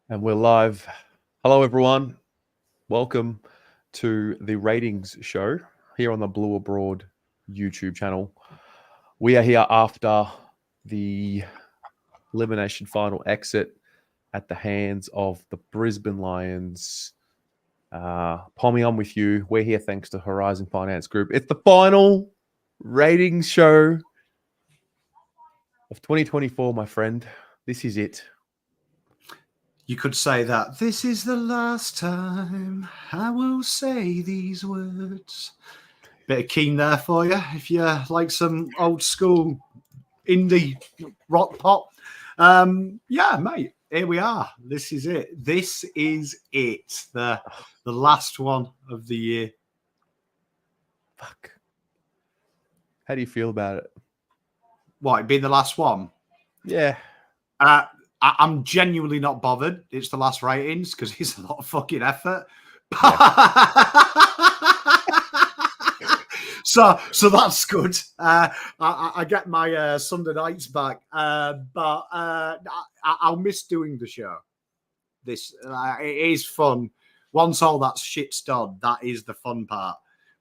And we're live. Hello, everyone. Welcome to the ratings show here on the Blue Abroad YouTube channel. We are here after the elimination final exit at the hands of the Brisbane Lions. Pommy, I'm with you. We're here thanks to Horizon Finance Group. It's the final ratings show of 2024, my friend. This is it. You could say that this is the last time I will say these words. Bit of Keen there for you if you like some old school indie rock pop. Yeah, mate, here we are. This is it. This is it. The last one of the year. Fuck. How do you feel about it? What, it being the last one? Yeah. I'm genuinely not bothered. It's the last ratings because it's a lot of fucking effort. So that's good. I get my Sunday nights back, but I'll miss doing the show. This it is fun. Once all that shit's done, that is the fun part.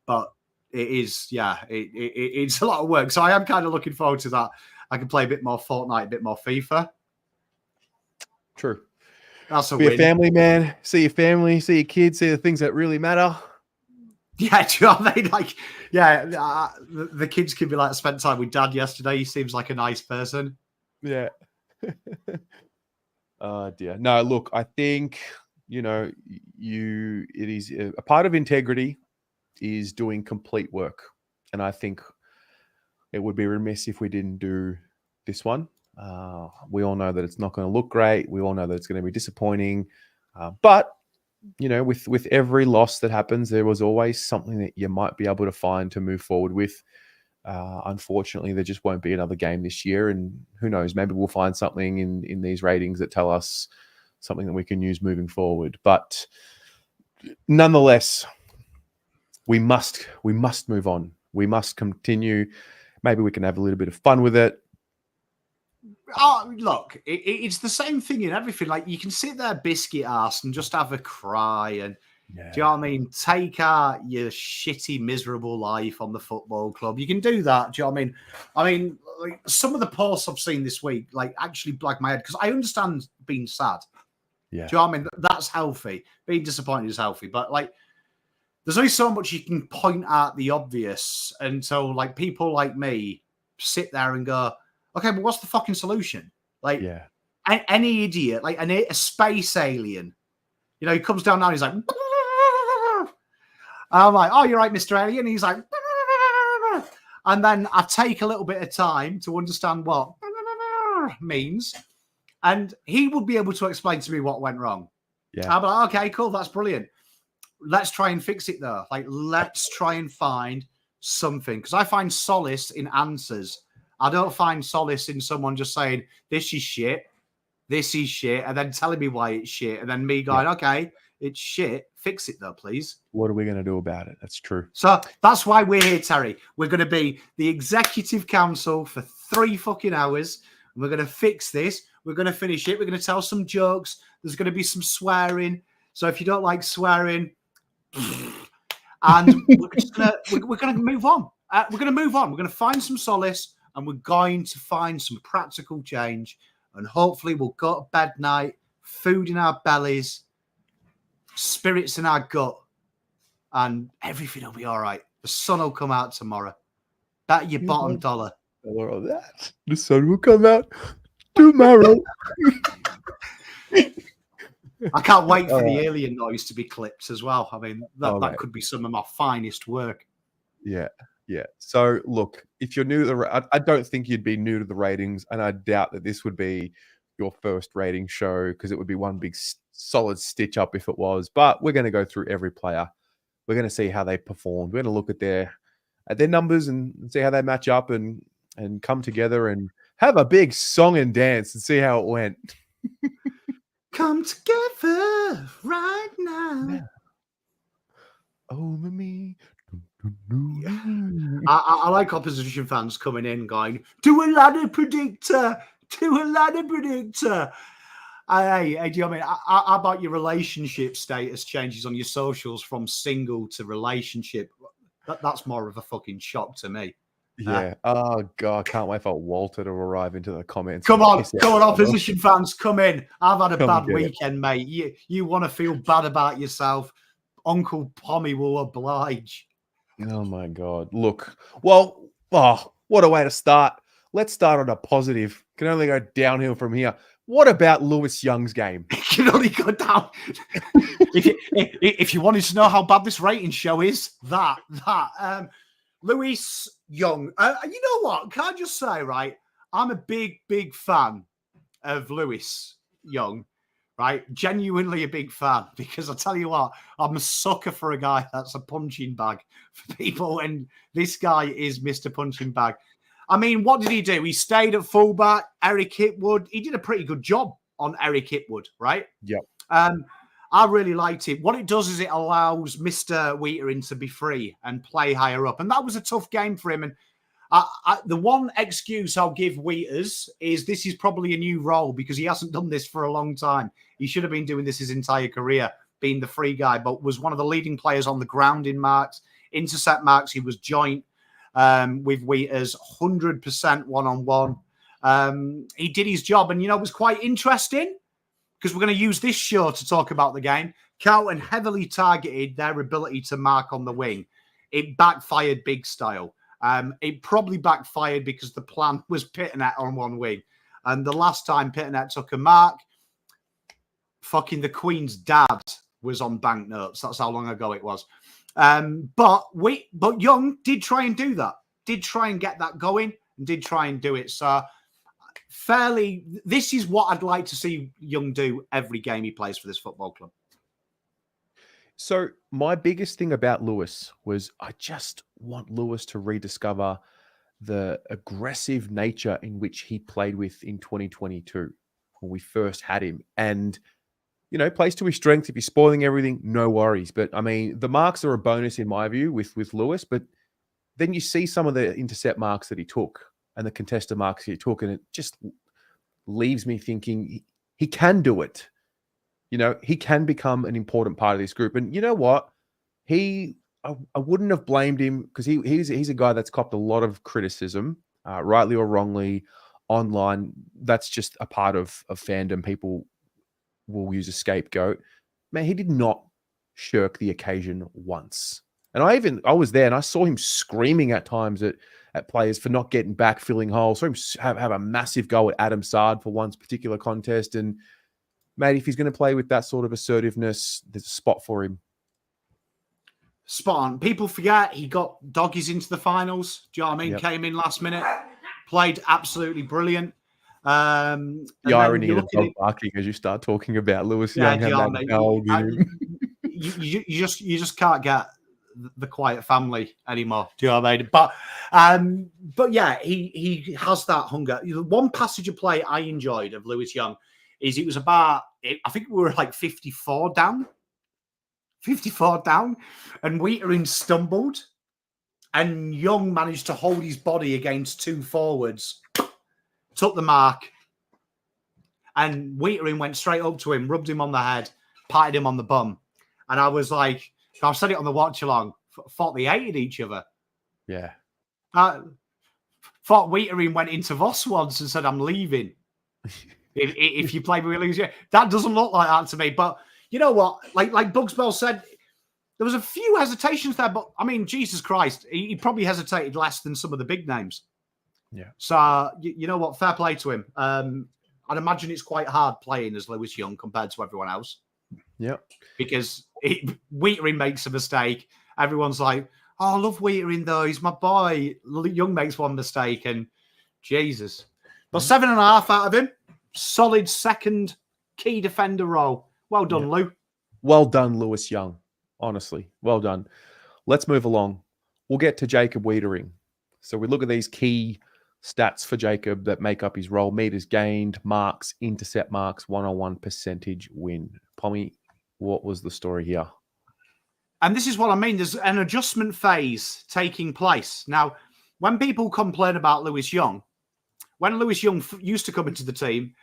But it is, it's a lot of work. So I am kind of looking forward to that. I can play a bit more Fortnite, a bit more FIFA. True. That's a Be win. a family man. See your family, see your kids, see the things that really matter. Yeah, do you know what I mean? Like, yeah, the kids can be like, I spent time with Dad yesterday. He seems like a nice person. Yeah. Oh dear. No, look, I think it is a part of integrity is doing complete work, and I think it would be remiss if we didn't do this one. We all know that it's not going to look great. We all know that it's going to be disappointing. But, with every loss that happens, there was always something that you might be able to find to move forward with. Unfortunately, there just won't be another game this year. And who knows, maybe we'll find something in these ratings that tell us something that we can use moving forward. But nonetheless, we must move on. We must continue. Maybe we can have a little bit of fun with it. Oh, look, it's the same thing in everything. Like, you can sit there biscuit ass and just have a cry and, do you know what I mean? Take out your shitty, miserable life on the football club. You can do that. Do you know what I mean? I mean, like, some of the posts I've seen this week, like, actually black my head because I understand being sad. Yeah. Do you know what I mean? That's healthy. Being disappointed is healthy. But, like, there's only so much you can point at the obvious until, like, people like me sit there and go, okay, but what's the fucking solution? Like, any idiot, like a space alien, he comes down now and he's like, I'm like, oh, you're right, Mr. Alien. And he's like, and then I take a little bit of time to understand what means. And he would be able to explain to me what went wrong. Yeah. I'm like, okay, cool. That's brilliant. Let's try and fix it though. Like, let's try and find something. Because I find solace in answers. I don't find solace in someone just saying, this is shit, and then telling me why it's shit, and then me going, okay, it's shit, fix it though, please. What are we going to do about it? That's true. So that's why we're here, Terry. We're going to be the executive council for 3 fucking hours, and we're going to fix this. We're going to finish it. We're going to tell some jokes. There's going to be some swearing. So if you don't like swearing, and we're going to move on. We're going to move on. We're going to find some solace. And we're going to find some practical change. And hopefully we'll go to bed night, food in our bellies, spirits in our gut, and everything will be all right. The sun will come out tomorrow. Bet your bottom dollar. All that. The sun will come out tomorrow. I can't wait for the alien noise to be clipped as well. I mean, that could be some of my finest work. Yeah. Yeah. So, look, if you're new to I don't think you'd be new to the ratings, and I doubt that this would be your first rating show because it would be one big solid stitch up if it was. But we're going to go through every player. We're going to see how they performed. We're going to look at their numbers and see how they match up and come together and have a big song and dance and see how it went. Come together right now. Yeah. Over me. I like opposition fans coming in going, do a ladder predictor. Hey, do you know what I mean? How about your relationship status changes on your socials from single to relationship? That's more of a fucking shock to me. Yeah. Oh God, I can't wait for Walter to arrive into the comments. Come and on, piss out come on, everyone. opposition fans, come in. I've had a Come bad get it. weekend, mate. You want to feel bad about yourself? Uncle Pommy will oblige. Oh my God. Look, well, what a way to start. Let's start on a positive. Can only go downhill from here. What about Lewis Young's game? You can only go down. if you wanted to know how bad this rating show is, that. Lewis Young. You know what? Can I just say, right? I'm a big fan of Lewis Young, right? Genuinely a big fan, because I tell you what, I'm a sucker for a guy that's a punching bag for people, and this guy is Mr. Punching Bag. I mean, what did he do? He stayed at fullback. Eric Hipwood, he did a pretty good job on Eric Hipwood, right? Yep. I really liked it. What it does is it allows Mr. Weitering to be free and play higher up. And that was a tough game for him. And the one excuse I'll give Weiters is this is probably a new role because he hasn't done this for a long time. He should have been doing this his entire career, being the free guy, but was one of the leading players on the ground in marks, intercept marks. He was joint with Weiters, 100% one-on-one. He did his job. And, you know, it was quite interesting because we're going to use this show to talk about the game. Carlton heavily targeted their ability to mark on the wing. It backfired big style. It probably backfired because the plan was Pittonet on one wing. And the last time Pittonet took a mark, fucking the Queen's dad was on banknotes. That's how long ago it was. But Young did try and do that. Did try and get that going and did try and do it. So this is what I'd like to see Young do every game he plays for this football club. So my biggest thing about Lewis was I just want Lewis to rediscover the aggressive nature in which he played with in 2022 when we first had him. And, you know, plays to his strength. If he's spoiling everything, no worries. But, I mean, the marks are a bonus in my view with Lewis. But then you see some of the intercept marks that he took and the contested marks he took, and it just leaves me thinking he can do it. You know, he can become an important part of this group. And you know what? I wouldn't have blamed him because he's a guy that's copped a lot of criticism, rightly or wrongly, online. That's just a part of fandom. People will use a scapegoat. Man, he did not shirk the occasion once. And I was there and I saw him screaming at times at players for not getting back, filling holes. I saw him have a massive go at Adam Saad for one particular contest. And mate, if he's going to play with that sort of assertiveness, there's a spot for him. Spot on. People forget he got doggies into the finals. Do you know what I mean? Yep. Came in last minute, played absolutely brilliant. The irony of dog barking as you start talking about Lewis Young. You just can't get the quiet family anymore. Do you know what I mean? But yeah, he has that hunger. The one passage of play I enjoyed of Lewis Young is it was about, I think we were like 54 down, and Weitering stumbled, and Young managed to hold his body against two forwards, took the mark, and Weitering went straight up to him, rubbed him on the head, patted him on the bum. And I was like, I said it on the watch along, thought they hated each other. Yeah. Thought Weitering went into Voss once and said, I'm leaving. If you play me, we lose. That doesn't look like that to me. But you know what? Like Bugs Bell said, there was a few hesitations there. But I mean, Jesus Christ, he probably hesitated less than some of the big names. Yeah. So you know what? Fair play to him. I'd imagine it's quite hard playing as Lewis Young compared to everyone else. Yeah. Because Weitering makes a mistake. Everyone's like, oh, I love Weitering though. He's my boy. Young makes one mistake and Jesus. But 7.5 out of him. Solid second key defender role. Well done, Lou. Well done, Lewis Young. Honestly, well done. Let's move along. We'll get to Jacob Weitering. So we look at these key stats for Jacob that make up his role. Meters gained, marks, intercept marks, one-on-one percentage win. Pommy, what was the story here? And this is what I mean. There's an adjustment phase taking place. Now, when people complain about Lewis Young, when Lewis Young used to come into the team,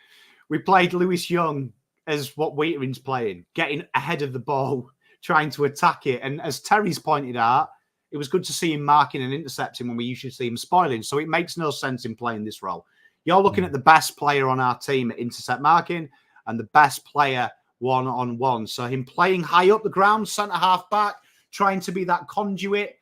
we played Lewis Young as what Weitering's playing, getting ahead of the ball, trying to attack it. And as Terry's pointed out, it was good to see him marking and intercepting when we usually see him spoiling. So it makes no sense in playing this role. You're looking at the best player on our team at intercept marking and the best player one-on-one. So him playing high up the ground, centre-half back, trying to be that conduit.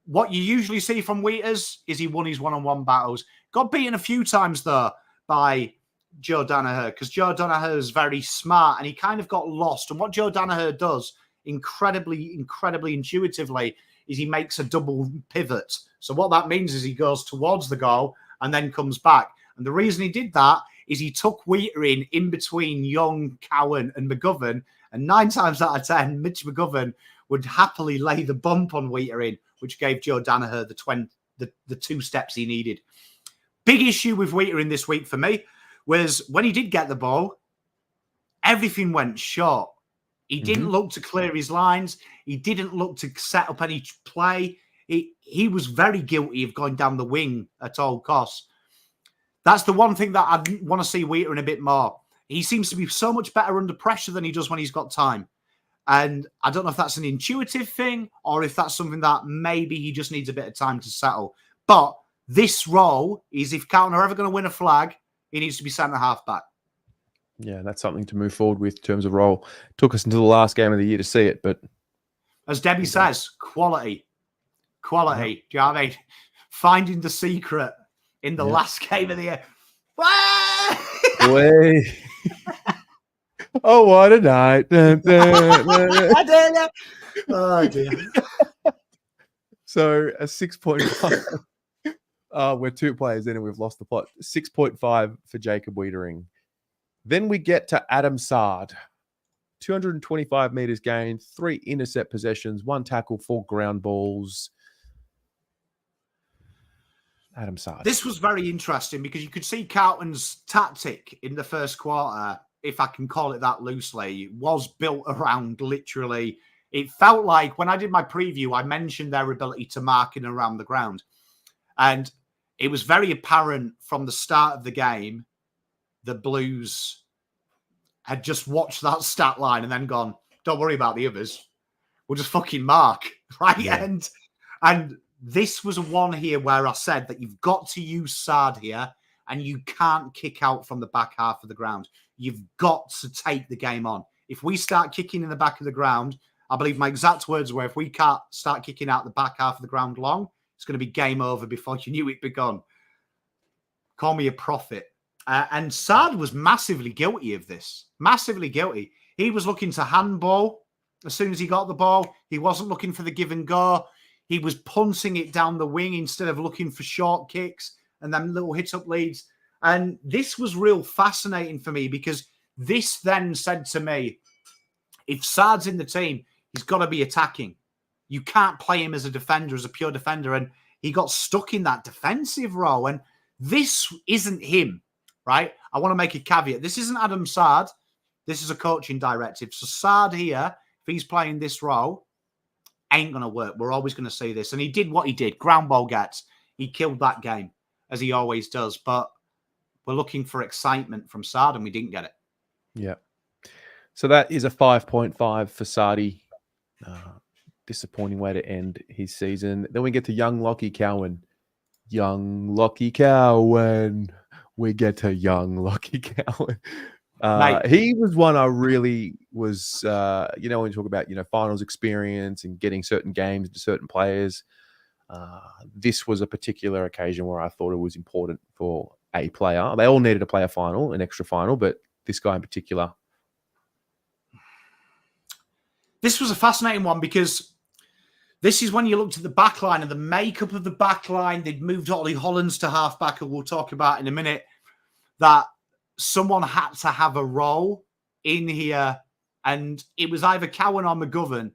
What you usually see from Weiters is he won his one-on-one battles. Got beaten a few times, though, by Joe Danaher, because Joe Danaher is very smart and he kind of got lost. And what Joe Danaher does incredibly intuitively is he makes a double pivot. So what that means is he goes towards the goal and then comes back. And the reason he did that is he took Weitering in between Young, Cowan and McGovern. And 9 times out of 10, Mitch McGovern would happily lay the bump on Weitering, which gave Joe Danaher the 2 steps he needed. Big issue with Weitering this week for me was when he did get the ball, everything went short. He didn't look to clear his lines. He didn't look to set up any play. He was very guilty of going down the wing at all costs. That's the one thing that I want to see Weitering a bit more. He seems to be so much better under pressure than he does when he's got time. And I don't know if that's an intuitive thing or if that's something that maybe he just needs a bit of time to settle. But this role is, if Carlton are ever going to win a flag, he needs to be centre-half back. Yeah, that's something to move forward with in terms of role. Took us until the last game of the year to see it, but as Debbie says, quality. Yeah. Do you know what I mean? Finding the secret in the last game of the year. Way. Oh, what a night. Oh, dear. So a 6.5. We're 2 players in and we've lost the plot. 6.5 for Jacob Weitering. Then we get to Adam Saad. 225 meters gained, 3 intercept possessions, 1 tackle, 4 ground balls. Adam Saad. This was very interesting because you could see Carlton's tactic in the first quarter, if I can call it that loosely, was built around literally. It felt like when I did my preview, I mentioned their ability to mark in around the ground. And it was very apparent from the start of the game, the Blues had just watched that stat line and then gone, don't worry about the others. We'll just fucking mark, right? Yeah. And this was one here where I said that you've got to use Saad here and you can't kick out from the back half of the ground. You've got to take the game on. If we start kicking in the back of the ground, I believe my exact words were, if we can't start kicking out the back half of the ground long, it's going to be game over before you knew it begun. Call me a prophet. And Saad was massively guilty of this. Massively guilty. He was looking to handball as soon as he got the ball. He wasn't looking for the give and go. He was punting it down the wing instead of looking for short kicks and then little hit-up leads. And this was real fascinating for me because this then said to me, if Saad's in the team, he's got to be attacking. You can't play him as a defender, as a pure defender. And he got stuck in that defensive role. And this isn't him, right? I want to make a caveat. This isn't Adam Saad. This is a coaching directive. So Saad here, if he's playing this role, ain't going to work. We're always going to see this. And he did what he did. Ground ball gets. He killed that game, as he always does. But we're looking for excitement from Saad, and we didn't get it. Yeah. So that is a 5.5 for Saadi. Disappointing way to end his season. Then we get to young Lockie Cowan. Young Lockie Cowan. We get to young Lockie Cowan. He was one I really was, when you talk about, finals experience and getting certain games to certain players, this was a particular occasion where I thought it was important for a player. They all needed to play a final, an extra final, but this guy in particular. This was a fascinating one because this is when you looked at the back line and the makeup of the back line. They'd moved Ollie Hollands to half-back, who we'll talk about in a minute, that someone had to have a role in here. And it was either Cowan or McGovern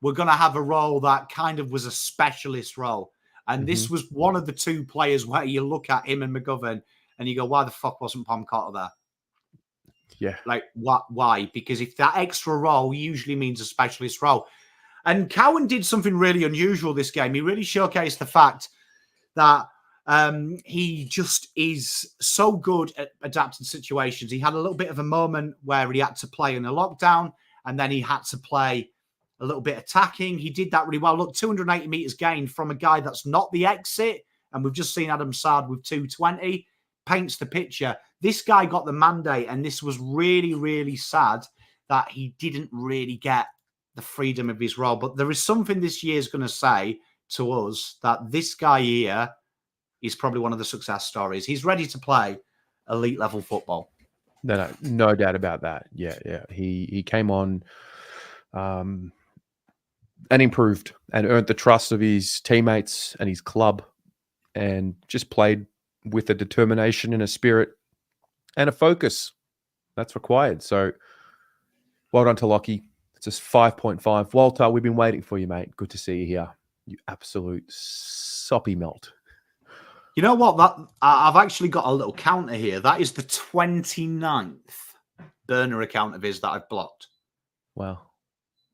were going to have a role that kind of was a specialist role. And this was one of the 2 players where you look at him and McGovern and you go, why the fuck wasn't Pom Cotter there? Yeah. Like, why? Because if that extra role usually means a specialist role. And Cowan did something really unusual this game. He really showcased the fact that He just is so good at adapting situations. He had a little bit of a moment where he had to play in a lockdown, and then he had to play a little bit attacking. He did that really well. Look, 280 metres gained from a guy that's not the exit, and we've just seen Adam Saad with 220, paints the picture. This guy got the mandate, and this was really, really sad that he didn't really get the freedom of his role. But there is something this year is going to say to us that this guy here is probably one of the success stories. He's ready to play elite level football. No doubt about that. Yeah. He came on and improved and earned the trust of his teammates and his club, and just played with a determination and a spirit and a focus that's required. So well done to Lockie. It's just 5.5. Walter, we've been waiting for you, mate. Good to see you here. You absolute soppy melt. You know what? I've actually got a little counter here. That is the 29th burner account of his that I've blocked. Wow.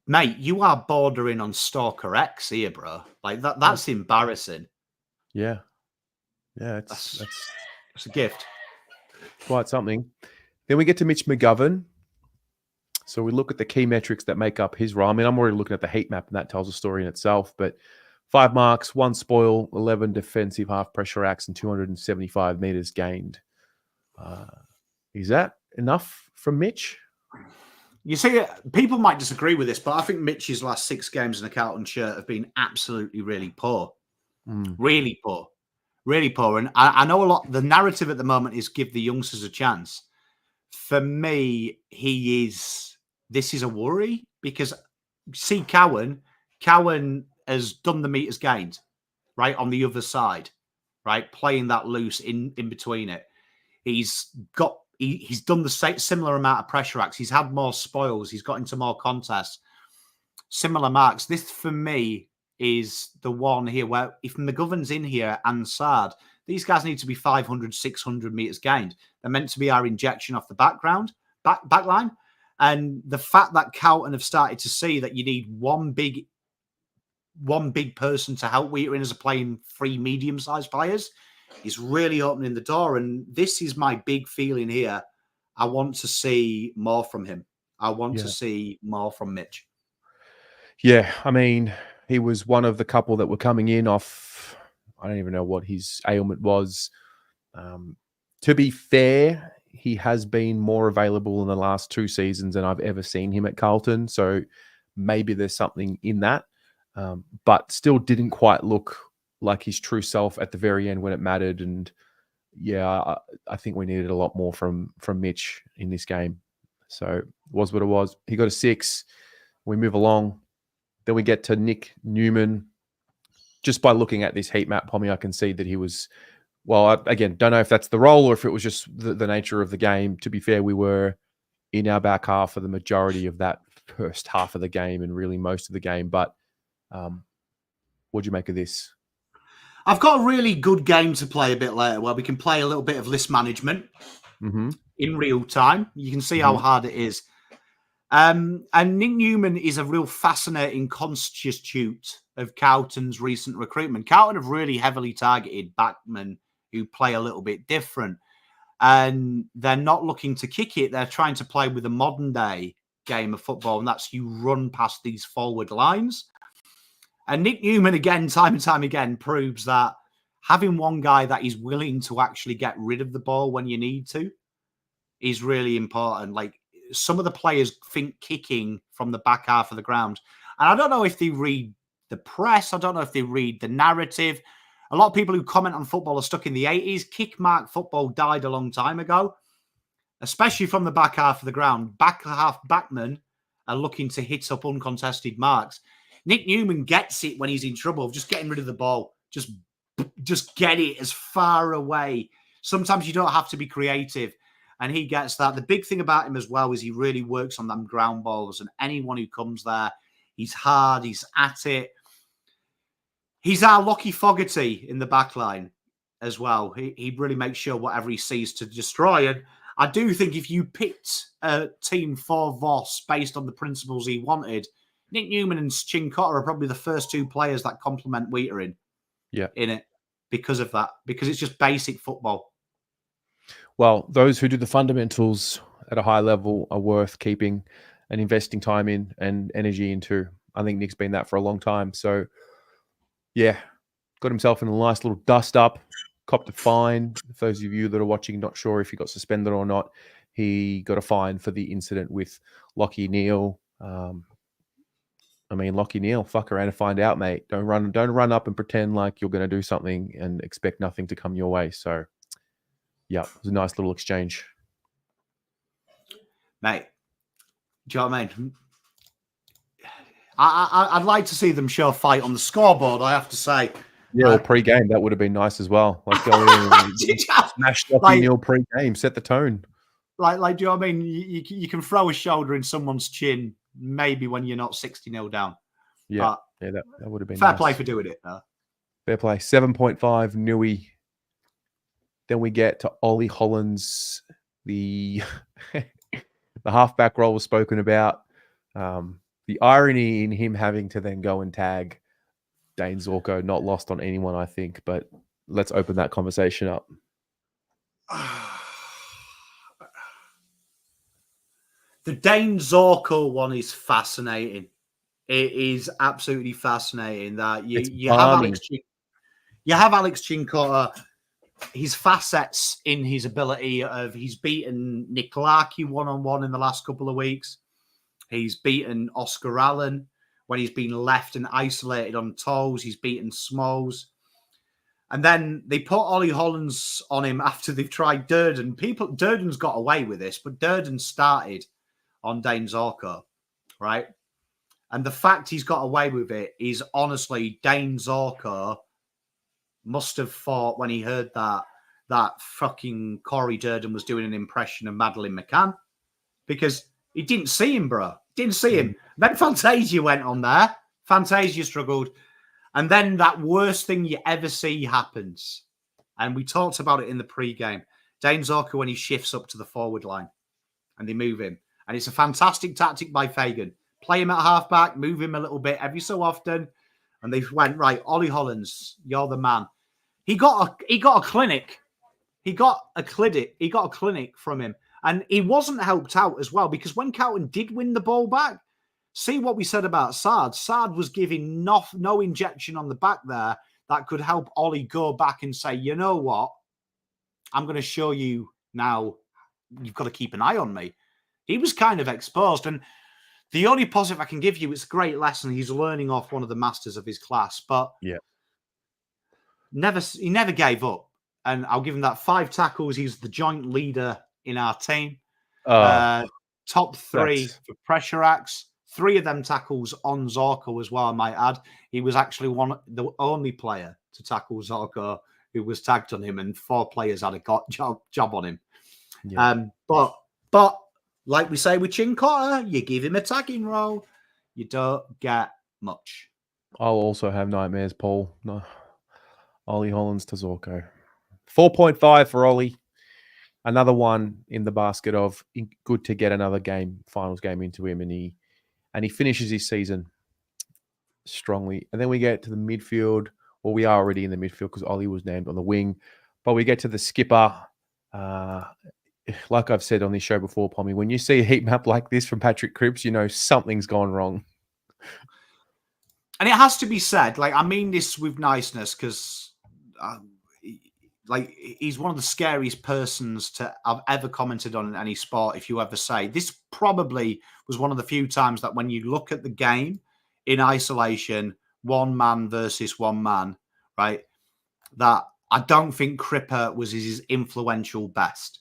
Mate, you are bordering on Stalker X here, bro. Like that's embarrassing. Yeah. Yeah, it's a gift. Quite something. Then we get to Mitch McGovern. So we look at the key metrics that make up his role. I mean, I'm already looking at the heat map, and that tells a story in itself. But 5 marks, 1 spoil, 11 defensive half pressure acts, and 275 metres gained. Is that enough from Mitch? You see, people might disagree with this, but I think Mitch's last 6 games in a Carlton shirt have been absolutely really poor. Really poor. Really poor. And I know a lot. The narrative at the moment is give the youngsters a chance. For me, this is a worry, because see Cowan has done the meters gained, right, on the other side, right, playing that loose in between it. He's done the similar amount of pressure acts. He's had more spoils. He's got into more contests. Similar marks. This, for me, is the one here where if McGovern's in here and Saad, these guys need to be 500, 600 metres gained. They're meant to be our injection off the backline. And the fact that Carlton have started to see that you need one big person to help Weitering as a playing 3 medium-sized players is really opening the door. And this is my big feeling here. I want to see more from him. I want to see more from Mitch. Yeah, I mean, he was one of the couple that were coming in off, I don't even know what his ailment was. To be fair, he has been more available in the last 2 seasons than I've ever seen him at Carlton. So maybe there's something in that. But still didn't quite look like his true self at the very end when it mattered. And yeah, I think we needed a lot more from Mitch in this game. So it was what it was. He got a 6. We move along. Then we get to Nick Newman. Just by looking at this heat map, Pommy, I can see that he was, well, again, don't know if that's the role or if it was just the nature of the game. To be fair, we were in our back half for the majority of that first half of the game and really most of the game. But what do you make of this? I've got a really good game to play a bit later where we can play a little bit of list management in real time. You can see how hard it is. And Nick Newman is a real fascinating constitute of Carlton's recent recruitment. Carlton have really heavily targeted backmen who play a little bit different. And they're not looking to kick it. They're trying to play with a modern day game of football, and that's you run past these forward lines. And Nick Newman, again, time and time again, proves that having one guy that is willing to actually get rid of the ball when you need to is really important. Like, some of the players think kicking from the back half of the ground. And I don't know if they read the press. I don't know if they read the narrative. A lot of people who comment on football are stuck in the 80s. Kick mark football died a long time ago, especially from the back half of the ground. Back half backmen are looking to hit up uncontested marks. Nick Newman gets it when he's in trouble of just getting rid of the ball. Just get it as far away. Sometimes you don't have to be creative. And he gets that. The big thing about him as well is he really works on them ground balls. And anyone who comes there, he's hard, he's at it. He's our Lockie Fogarty in the back line as well. He really makes sure whatever he sees to destroy. And I do think if you picked a team for Voss based on the principles he wanted, Nick Newman and Chincotta are probably the first 2 players that complement Weitering in it. because of that, because it's just basic football. Well, those who do the fundamentals at a high level are worth keeping and investing time in and energy into. I think Nick's been that for a long time. So, yeah, got himself in a nice little dust up, copped a fine. For those of you that are watching, not sure if he got suspended or not, he got a fine for the incident with Lockie Neal. Lockie Neal, fuck around and find out, mate. Don't run up and pretend like you're going to do something and expect nothing to come your way. So, yeah, it was a nice little exchange. Mate, do you know what I mean? I'd like to see them show a fight on the scoreboard, I have to say. Yeah, or pre-game, that would have been nice as well. Like, go in and smash Lockie Neal pre-game, set the tone. Like, do you know what I mean? You can throw a shoulder in someone's chin, maybe when you're not 60-0 down. Yeah, that would have been fair nice. play for doing it, though. Fair play. 7.5, Nui. Then we get to Ollie Hollands, the halfback role was spoken about. The irony in him having to then go and tag Dane Zorko, not lost on anyone, I think, but let's open that conversation up. The Dane Zorko one is fascinating. It is absolutely fascinating that you have Alex Cincotta. His facets in his ability of he's beaten Nick Larkey one-on-one in the last couple of weeks. He's beaten Oscar Allen when he's been left and isolated on toes. He's beaten Smalls. And then they put Ollie Hollands on him after they've tried Durdin. Durdin's got away with this, but Durdin started on Dane Zorko, right? And the fact he's got away with it is honestly Dane Zorko must have thought when he heard that fucking Corey Durdin was doing an impression of Madeleine McCann, because he didn't see him, bro. Didn't see him. Then Fantasia went on there. Fantasia struggled. And then that worst thing you ever see happens. And we talked about it in the pre-game. Dane Zorko when he shifts up to the forward line and they move him. And it's a fantastic tactic by Fagan. Play him at halfback, move him a little bit every so often. And they went, right, Ollie Hollands, you're the man. He got a clinic. He got a clinic from him. And he wasn't helped out as well, because when Carlton did win the ball back, see what we said about Saad. Saad was giving no injection on the back there that could help Ollie go back and say, you know what? I'm going to show you now. You've got to keep an eye on me. He was kind of exposed. And the only positive I can give you, it's a great lesson. He's learning off one of the masters of his class. But yeah, he never gave up. And I'll give him that 5 tackles. He's the joint leader in our team. Top 3 for pressure acts. 3 of them tackles on Zorko as well, I might add. He was actually the only player to tackle Zorko who was tagged on him, and 4 players had a job on him. Yeah. But like we say with Cincotta, you give him a tagging role, you don't get much. I'll also have nightmares, Paul. No. Ollie Hollands to Zorko. 4.5 for Ollie. Another one in the basket of good to get another finals game into him, and he finishes his season strongly. And then we get to the midfield. Well, we are already in the midfield because Ollie was named on the wing. But we get to the skipper. Like I've said on this show before, Pommy, when you see a heat map like this from Patrick Cripps, you know something's gone wrong. And it has to be said, like, I mean this with niceness, because he's one of the scariest persons I've ever commented on in any sport. If you ever say, this probably was one of the few times that when you look at the game in isolation, one man versus one man, right, that I don't think Cripper was his influential best.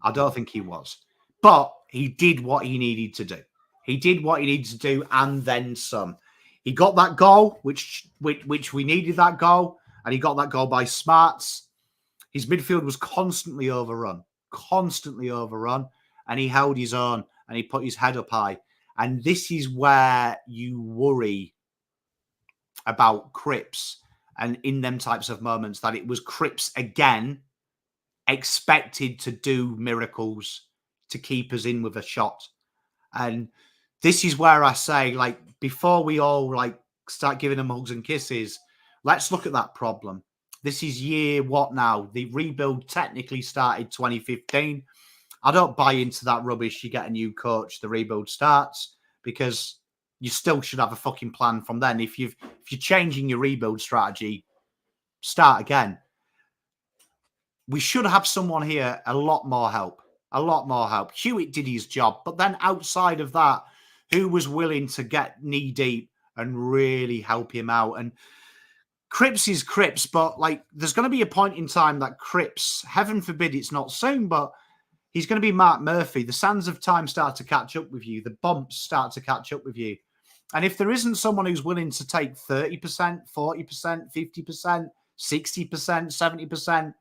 I don't think he was. But he did what he needed to do. He did what he needed to do and then some. He got that goal, which we needed that goal, and he got that goal by smarts. His midfield was constantly overrun, and he held his own, and he put his head up high. And this is where you worry about Cripps, and in them types of moments, that it was Cripps again expected to do miracles to keep us in with a shot. And this is where I say, like, before we all like start giving them hugs and kisses, let's look at that problem. This is year what now? The rebuild technically started 2015. I don't buy into that rubbish. You get a new coach, the rebuild starts, because you still should have a fucking plan from then. If you're changing your rebuild strategy, start again. We should have someone here, a lot more help. A lot more help. Hewett did his job, but then outside of that, who was willing to get knee deep and really help him out? And Cripps is Cripps, but like there's going to be a point in time that Cripps, heaven forbid it's not soon, but he's going to be Mark Murphy. The sands of time start to catch up with you. The bumps start to catch up with you. And if there isn't someone who's willing to take 30%, 40%, 50%, 60%, 70%,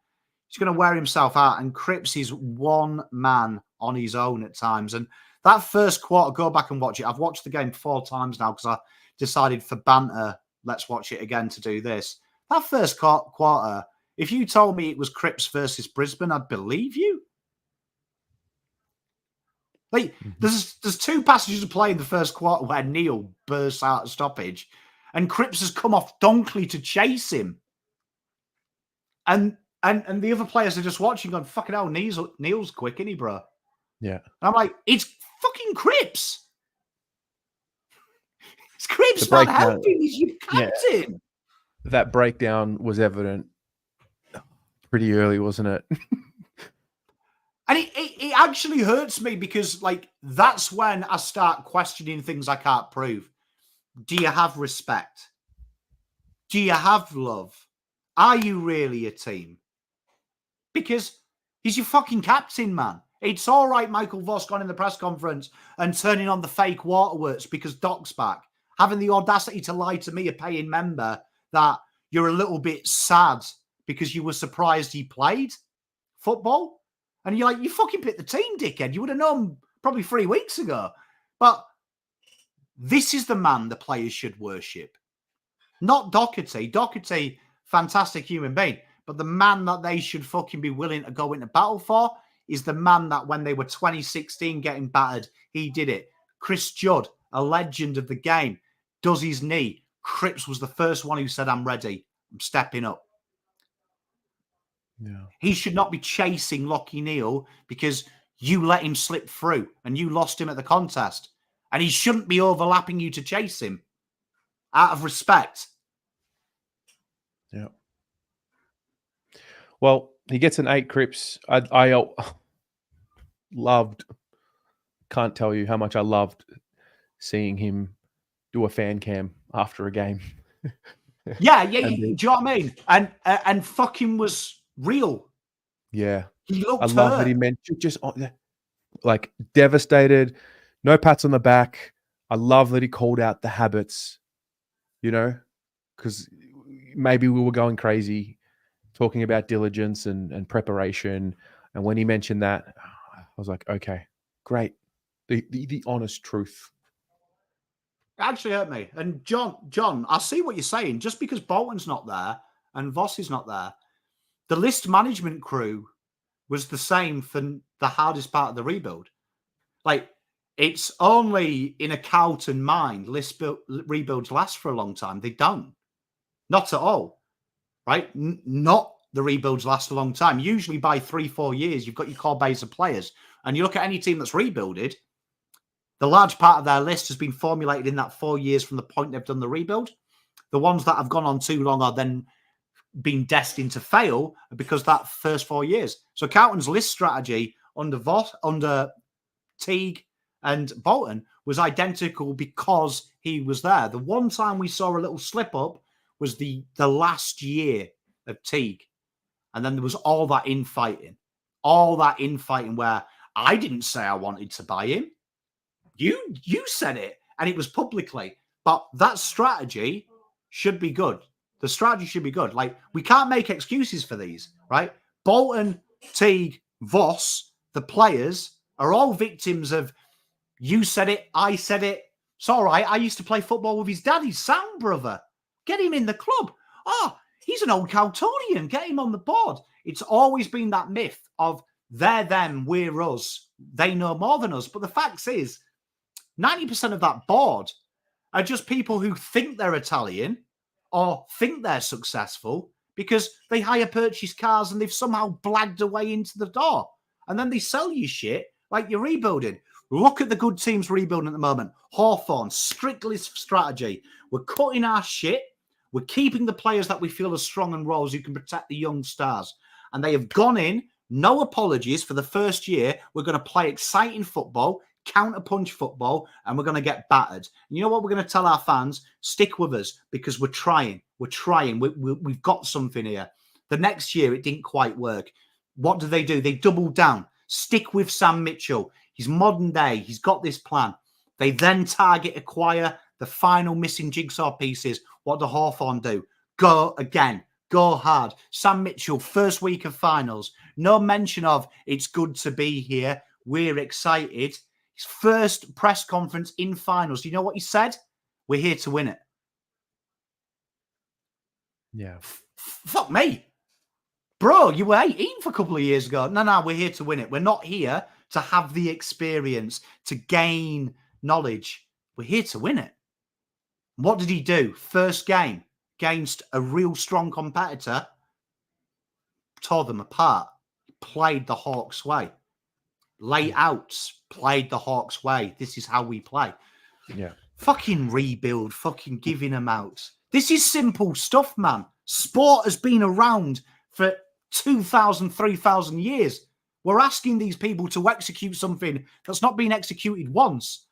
he's going to wear himself out. And Cripps is one man on his own at times. And that first quarter, go back and watch it. I've watched the game 4 times now because I decided for banter, let's watch it again to do this. That first quarter, if you told me it was Cripps versus Brisbane, I'd believe you. Like, there's 2 passages of play in the first quarter where Neil bursts out of stoppage and Cripps has come off Dunkley to chase him. And the other players are just watching going, fucking hell, Neil's quick, isn't he, bro? Yeah. And I'm like, it's fucking Cripps. It's Cripps not helping. He's your captain. Yeah. That breakdown was evident pretty early, wasn't it? And it actually hurts me because, like, that's when I start questioning things I can't prove. Do you have respect? Do you have love? Are you really a team? Because he's your fucking captain, man. It's all right, Michael Voss going in the press conference and turning on the fake waterworks because Doc's back. Having the audacity to lie to me, a paying member, that you're a little bit sad because you were surprised he played football. And you're like, you fucking picked the team, dickhead. You would have known probably 3 weeks ago. But this is the man the players should worship. Not Docherty. Docherty, fantastic human being. But the man that they should fucking be willing to go into battle for is the man that when they were 2016 getting battered, he did it. Chris Judd, a legend of the game, does his knee. Cripps was the first one who said, I'm ready. I'm stepping up. Yeah. He should not be chasing Lockie Neal because you let him slip through and you lost him at the contest. And he shouldn't be overlapping you to chase him out of respect. Yeah. Well, he gets an 8, Cripps. I loved, can't tell you how much I loved seeing him do a fan cam after a game. Yeah. Do you know what I mean? And fucking was real. Yeah. He looked I love that he mentioned just like devastated, no pats on the back. I love that he called out the habits, you know, because maybe we were going crazy talking about diligence and preparation. And when he mentioned that, I was like, okay, great. The honest truth. It actually hurt me. And John, I see what you're saying. Just because Bolton's not there and Voss is not there, the list management crew was the same for the hardest part of the rebuild. Like, it's only in a Carlton mind rebuilds last for a long time. They don't. Not at all. Right? Not the rebuilds last a long time. Usually by 3-4 years, you've got your core base of players. And you look at any team that's rebuilded, the large part of their list has been formulated in that 4 years from the point they've done the rebuild. The ones that have gone on too long are then been destined to fail because that first 4 years. So Carlton's list strategy under Voss, under Teague and Bolton was identical because he was there. The one time we saw a little slip up was the last year of Teague. And then there was all that infighting where I didn't say I wanted to buy him. You said it, and it was publicly. But that strategy should be good. The strategy should be good. Like, we can't make excuses for these, right? Bolton, Teague, Voss, the players are all victims of you said it, I said it. It's all right. I used to play football with his dad, his sound brother. Get him in the club. Oh, he's an old Carltonian. Get him on the board. It's always been that myth of they're them, we're us. They know more than us. But the fact is, 90% of that board are just people who think they're Italian or think they're successful because they hire purchase cars and they've somehow blagged a way into the door. And then they sell you shit like you're rebuilding. Look at the good teams rebuilding at the moment. Hawthorn, strictly strategy. We're cutting our shit. We're keeping the players that we feel are strong and roles who can protect the young stars. And they have gone in, no apologies for the first year. We're going to play exciting football, counter-punch football, and we're going to get battered. And you know what we're going to tell our fans? Stick with us because we're trying. We're trying. We've got something here. The next year, it didn't quite work. What do? They doubled down. Stick with Sam Mitchell. He's modern day. He's got this plan. They then target, acquire the final missing jigsaw pieces. What do Hawthorn do? Go again. Go hard. Sam Mitchell, first week of finals. No mention of it's good to be here. We're excited. His first press conference in finals. Do you know what he said? We're here to win it. Yeah. Fuck me. Bro, you were 18 for a couple of years ago. No, we're here to win it. We're not here to have the experience, to gain knowledge. We're here to win it. What did he do? First game against a real strong competitor, tore them apart, played the Hawks way. Layouts, played the Hawks way. This is how we play. Yeah. Fucking rebuild, fucking giving them out. This is simple stuff, man. Sport has been around for 2,000, 3,000 years. We're asking these people to execute something that's not been executed once.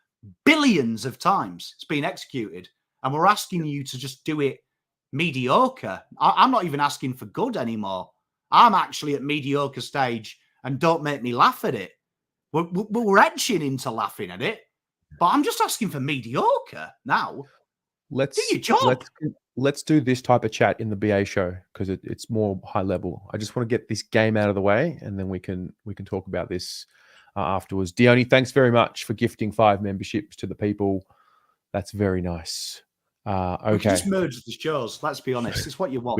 Billions of times it's been executed. And we're asking you to just do it mediocre. I'm not even asking for good anymore. I'm actually at mediocre stage and don't make me laugh at it. We're edging into laughing at it, but I'm just asking for mediocre now. Do your job. Let's do this type of chat in the BA show because it's more high level. I just want to get this game out of the way, and then we can talk about this afterwards. Dione, thanks very much for gifting 5 memberships to the people. That's very nice. Okay, we can just merge the shows. Let's be honest, it's what you want.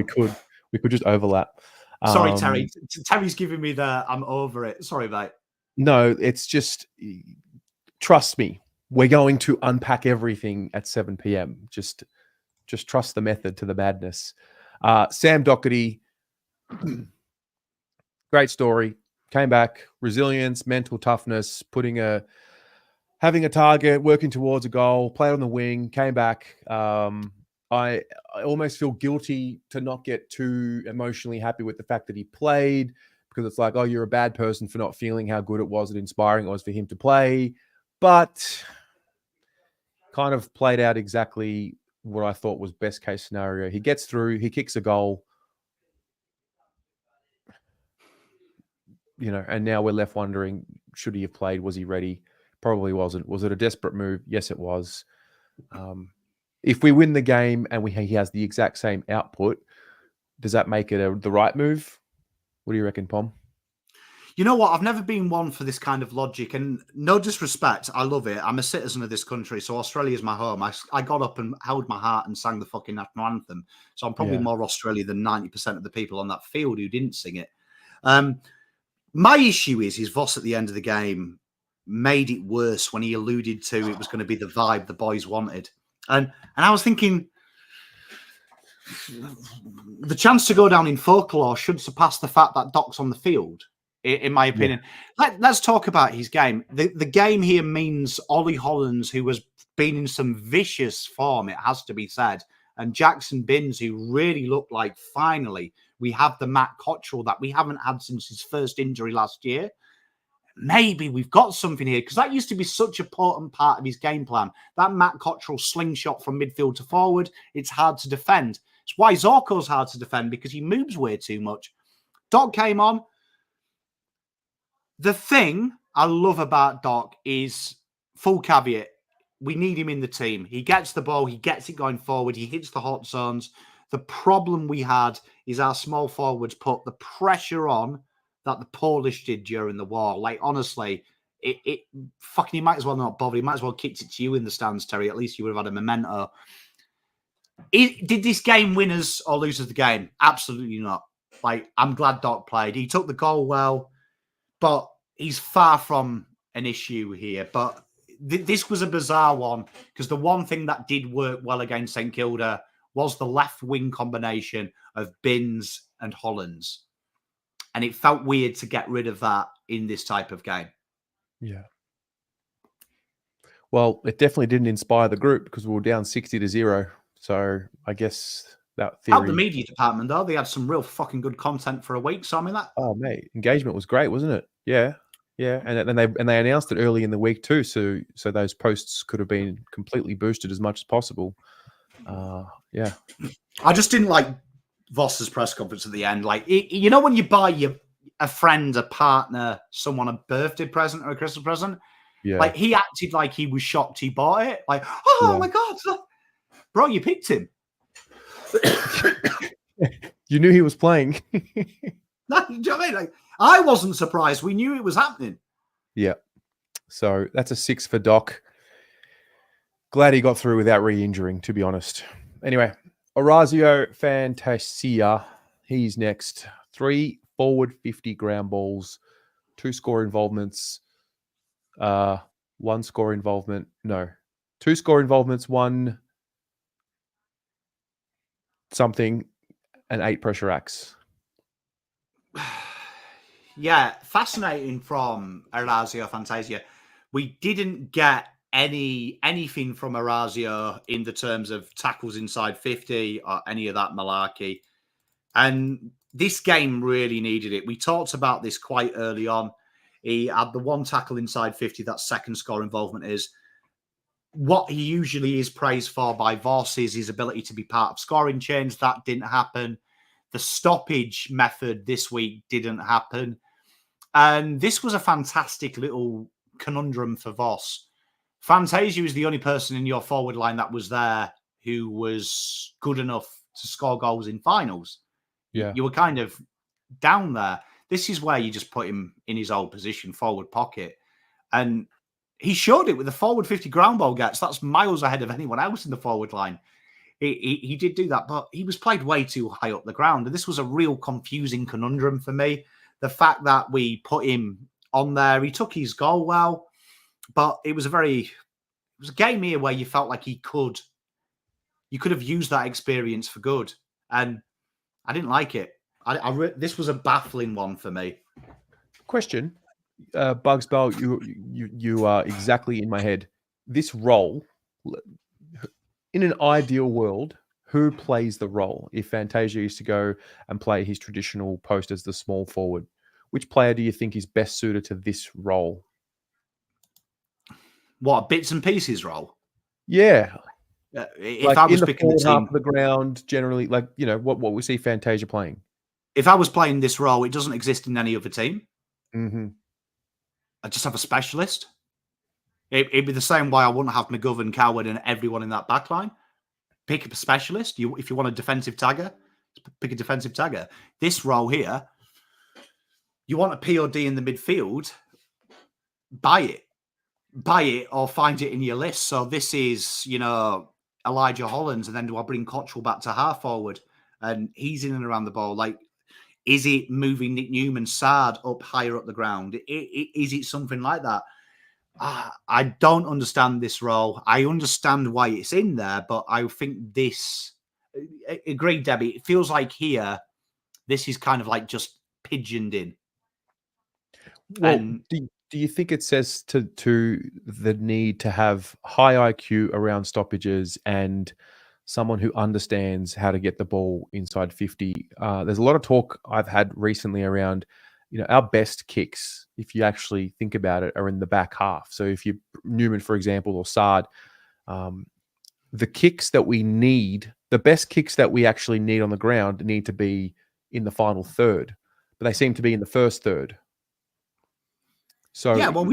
We could just overlap. Sorry, Terry. Terry's giving me the I'm over it. Sorry, mate. No, it's just trust me. We're going to unpack everything at 7 p.m. Just trust the method to the madness. Sam Docherty, great story. Came back, resilience, mental toughness, having a target, working towards a goal, played on the wing, came back. I almost feel guilty to not get too emotionally happy with the fact that he played because it's like, oh, you're a bad person for not feeling how good it was and inspiring it was for him to play. But kind of played out exactly what I thought was best case scenario. He gets through, he kicks a goal, and now we're left wondering, should he have played? Was he ready? Probably wasn't. Was it a desperate move? Yes, it was. If we win the game and he has the exact same output, does that make it the right move? What do you reckon, Pom? You know what? I've never been one for this kind of logic, and no disrespect, I love it. I'm a citizen of this country, so Australia is my home. I got up and held my heart and sang the fucking national anthem. So I'm probably more Australia than 90% of the people on that field who didn't sing it. My issue is Voss at the end of the game made it worse when he alluded to it was going to be the vibe the boys wanted. And I was thinking, the chance to go down in folklore should surpass the fact that Doc's on the field, in my opinion. Yeah. Let's talk about his game. The game here means Ollie Hollands, who has been in some vicious form, it has to be said, and Jackson Binns, who really looked like finally we have the Matt Cottrell that we haven't had since his first injury last year. Maybe we've got something here, because that used to be such a important part of his game plan. That Matt Cottrell slingshot from midfield to forward, it's hard to defend. It's why Zorko's hard to defend, because he moves way too much. Doc came on. The thing I love about Doc is, full caveat, we need him in the team. He gets the ball, he gets it going forward, he hits the hot zones. The problem we had is our small forwards put the pressure on that the Polish did during the war. Like, honestly, it fucking, you might as well not bother. You might as well kicked it to you in the stands, Terry. At least you would have had a memento. Did this game win us or lose us the game? Absolutely not. Like, I'm glad Doc played. He took the goal well, but he's far from an issue here. But this was a bizarre one, because the one thing that did work well against St Kilda was the left wing combination of Binns and Hollands. And it felt weird to get rid of that in this type of game. Yeah. Well, it definitely didn't inspire the group because we were down 60-0. So I guess that theory... Helped the media department, though. They had some real fucking good content for a week. So, I mean, that... Oh, mate. Engagement was great, wasn't it? Yeah. Yeah. And they announced it early in the week too. So those posts could have been completely boosted as much as possible. Yeah. I just didn't like Voss's press conference at the end. Like, you know, when you buy a friend, a partner, someone a birthday present or a Christmas present, Yeah. like he acted like he was shocked he bought it. Like, oh my God, bro, you picked him. You knew he was playing. Do you know what I mean? Like, I wasn't surprised. We knew it was happening. Yeah. So that's a 6 for Doc. Glad he got through without re-injuring, to be honest. Anyway, Orazio Fantasia, he's next. 3 forward 50 ground balls, 2 score involvements, 1 score involvement. No, 2 score involvements, 1 something, and 8 pressure acts. Yeah, fascinating from Orazio Fantasia. We didn't get anything from Orazio in the terms of tackles inside 50 or any of that malarkey. And this game really needed it. We talked about this quite early on. He had the 1 tackle inside 50, that second score involvement is. What he usually is praised for by Voss is his ability to be part of scoring chains. That didn't happen. The stoppage method this week didn't happen. And this was a fantastic little conundrum for Voss. Fantasia was the only person in your forward line that was there who was good enough to score goals in finals. Yeah. You were kind of down there. This is where you just put him in his old position, forward pocket. And he showed it with the forward 50 ground ball gets. That's miles ahead of anyone else in the forward line. He did do that, but he was played way too high up the ground. And this was a real confusing conundrum for me. The fact that we put him on there, he took his goal well, but it was a game here where you felt like you could have used that experience for good. And I didn't like it. This was a baffling one for me. Question. Bugs Bell, you are exactly in my head. This role, in an ideal world, who plays the role? If Fantasia used to go and play his traditional post as the small forward, which player do you think is best suited to this role? What, bits and pieces role? Yeah. If like I was in the picking the forward team, half of the ground, generally, like, you know, what we see Fantasia playing. If I was playing this role, it doesn't exist in any other team. Mm-hmm. I just have a specialist. It'd be the same way I wouldn't have McGovern, Cowan, and everyone in that back line. Pick a specialist. If you want a defensive tagger, pick a defensive tagger. This role here, you want a POD in the midfield, buy it. Buy it or find it in your list. So this is, Elijah Hollands, and then do I bring Cottrell back to half forward? And he's in and around the ball. Like, is it moving Nick Newman, Saad up higher up the ground? Is it something like that? I don't understand this role. I understand why it's in there, but I think this, agreed, Debbie, it feels like here, this is kind of like just pigeoned in. Well, do you think it says to the need to have high IQ around stoppages and someone who understands how to get the ball inside 50? There's a lot of talk I've had recently around, our best kicks, if you actually think about it, are in the back half. So if you Newman, for example, or Saad, the kicks that we need, the best kicks that we actually need on the ground need to be in the final third, but they seem to be in the first third. So yeah, well,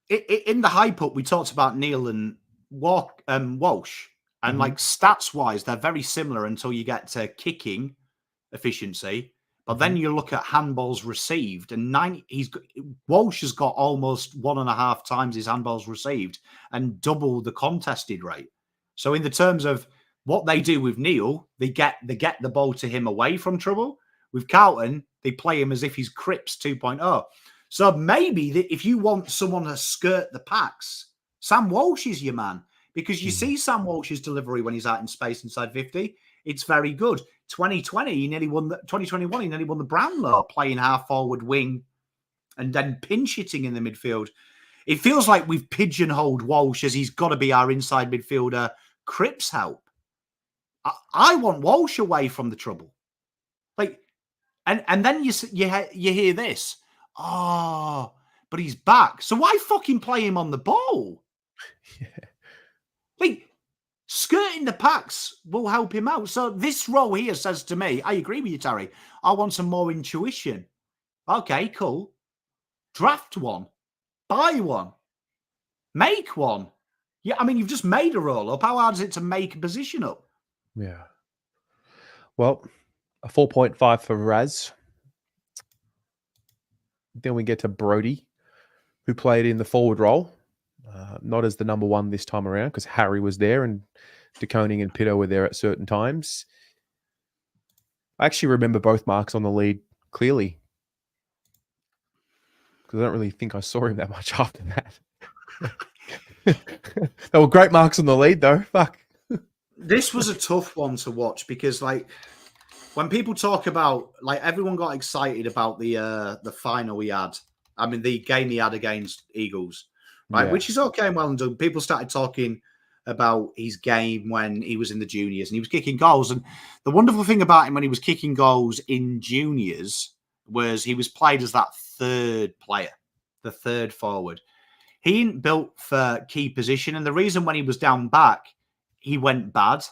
in the hype up, we talked about Neil and Walsh, and like stats wise, they're very similar until you get to kicking efficiency. But then you look at handballs received, and Walsh has got almost 1.5 times his handballs received and double the contested rate. So in the terms of what they do with Neil, they get the ball to him away from trouble. With Carlton, they play him as if he's Cripps 2.0. So maybe if you want someone to skirt the packs, Sam Walsh is your man, because you see Sam Walsh's delivery when he's out in space inside 50. It's very good. 2020, he nearly won 2021, he nearly won the Brownlow playing half forward wing and then pinch hitting in the midfield. It feels like we've pigeonholed Walsh as he's got to be our inside midfielder. Cripps help. I want Walsh away from the trouble. Like, and then you hear this. Oh, but he's back. So why fucking play him on the ball? Yeah. Like, skirting the packs will help him out. So this role here says to me, I agree with you, Terry. I want some more intuition. Okay, cool. Draft one. Buy one. Make one. Yeah, I mean, you've just made a roll up. How hard is it to make a position up? Yeah. Well, a 4.5 for Raz. Then we get to Brodie, who played in the forward role. Not as the number one this time around because Harry was there and Koning and Pitto were there at certain times. I actually remember both marks on the lead clearly because I don't really think I saw him that much after that. They were great marks on the lead though. Fuck. This was a tough one to watch because, like, when people talk about, like, everyone got excited about the final we had. I mean, the game he had against Eagles, right? Yeah. Which is okay and well and done. People started talking about his game when he was in the juniors and he was kicking goals. And the wonderful thing about him when he was kicking goals in juniors was he was played as that third player, the third forward. He ain't built for key position. And the reason when he was down back, he went bad.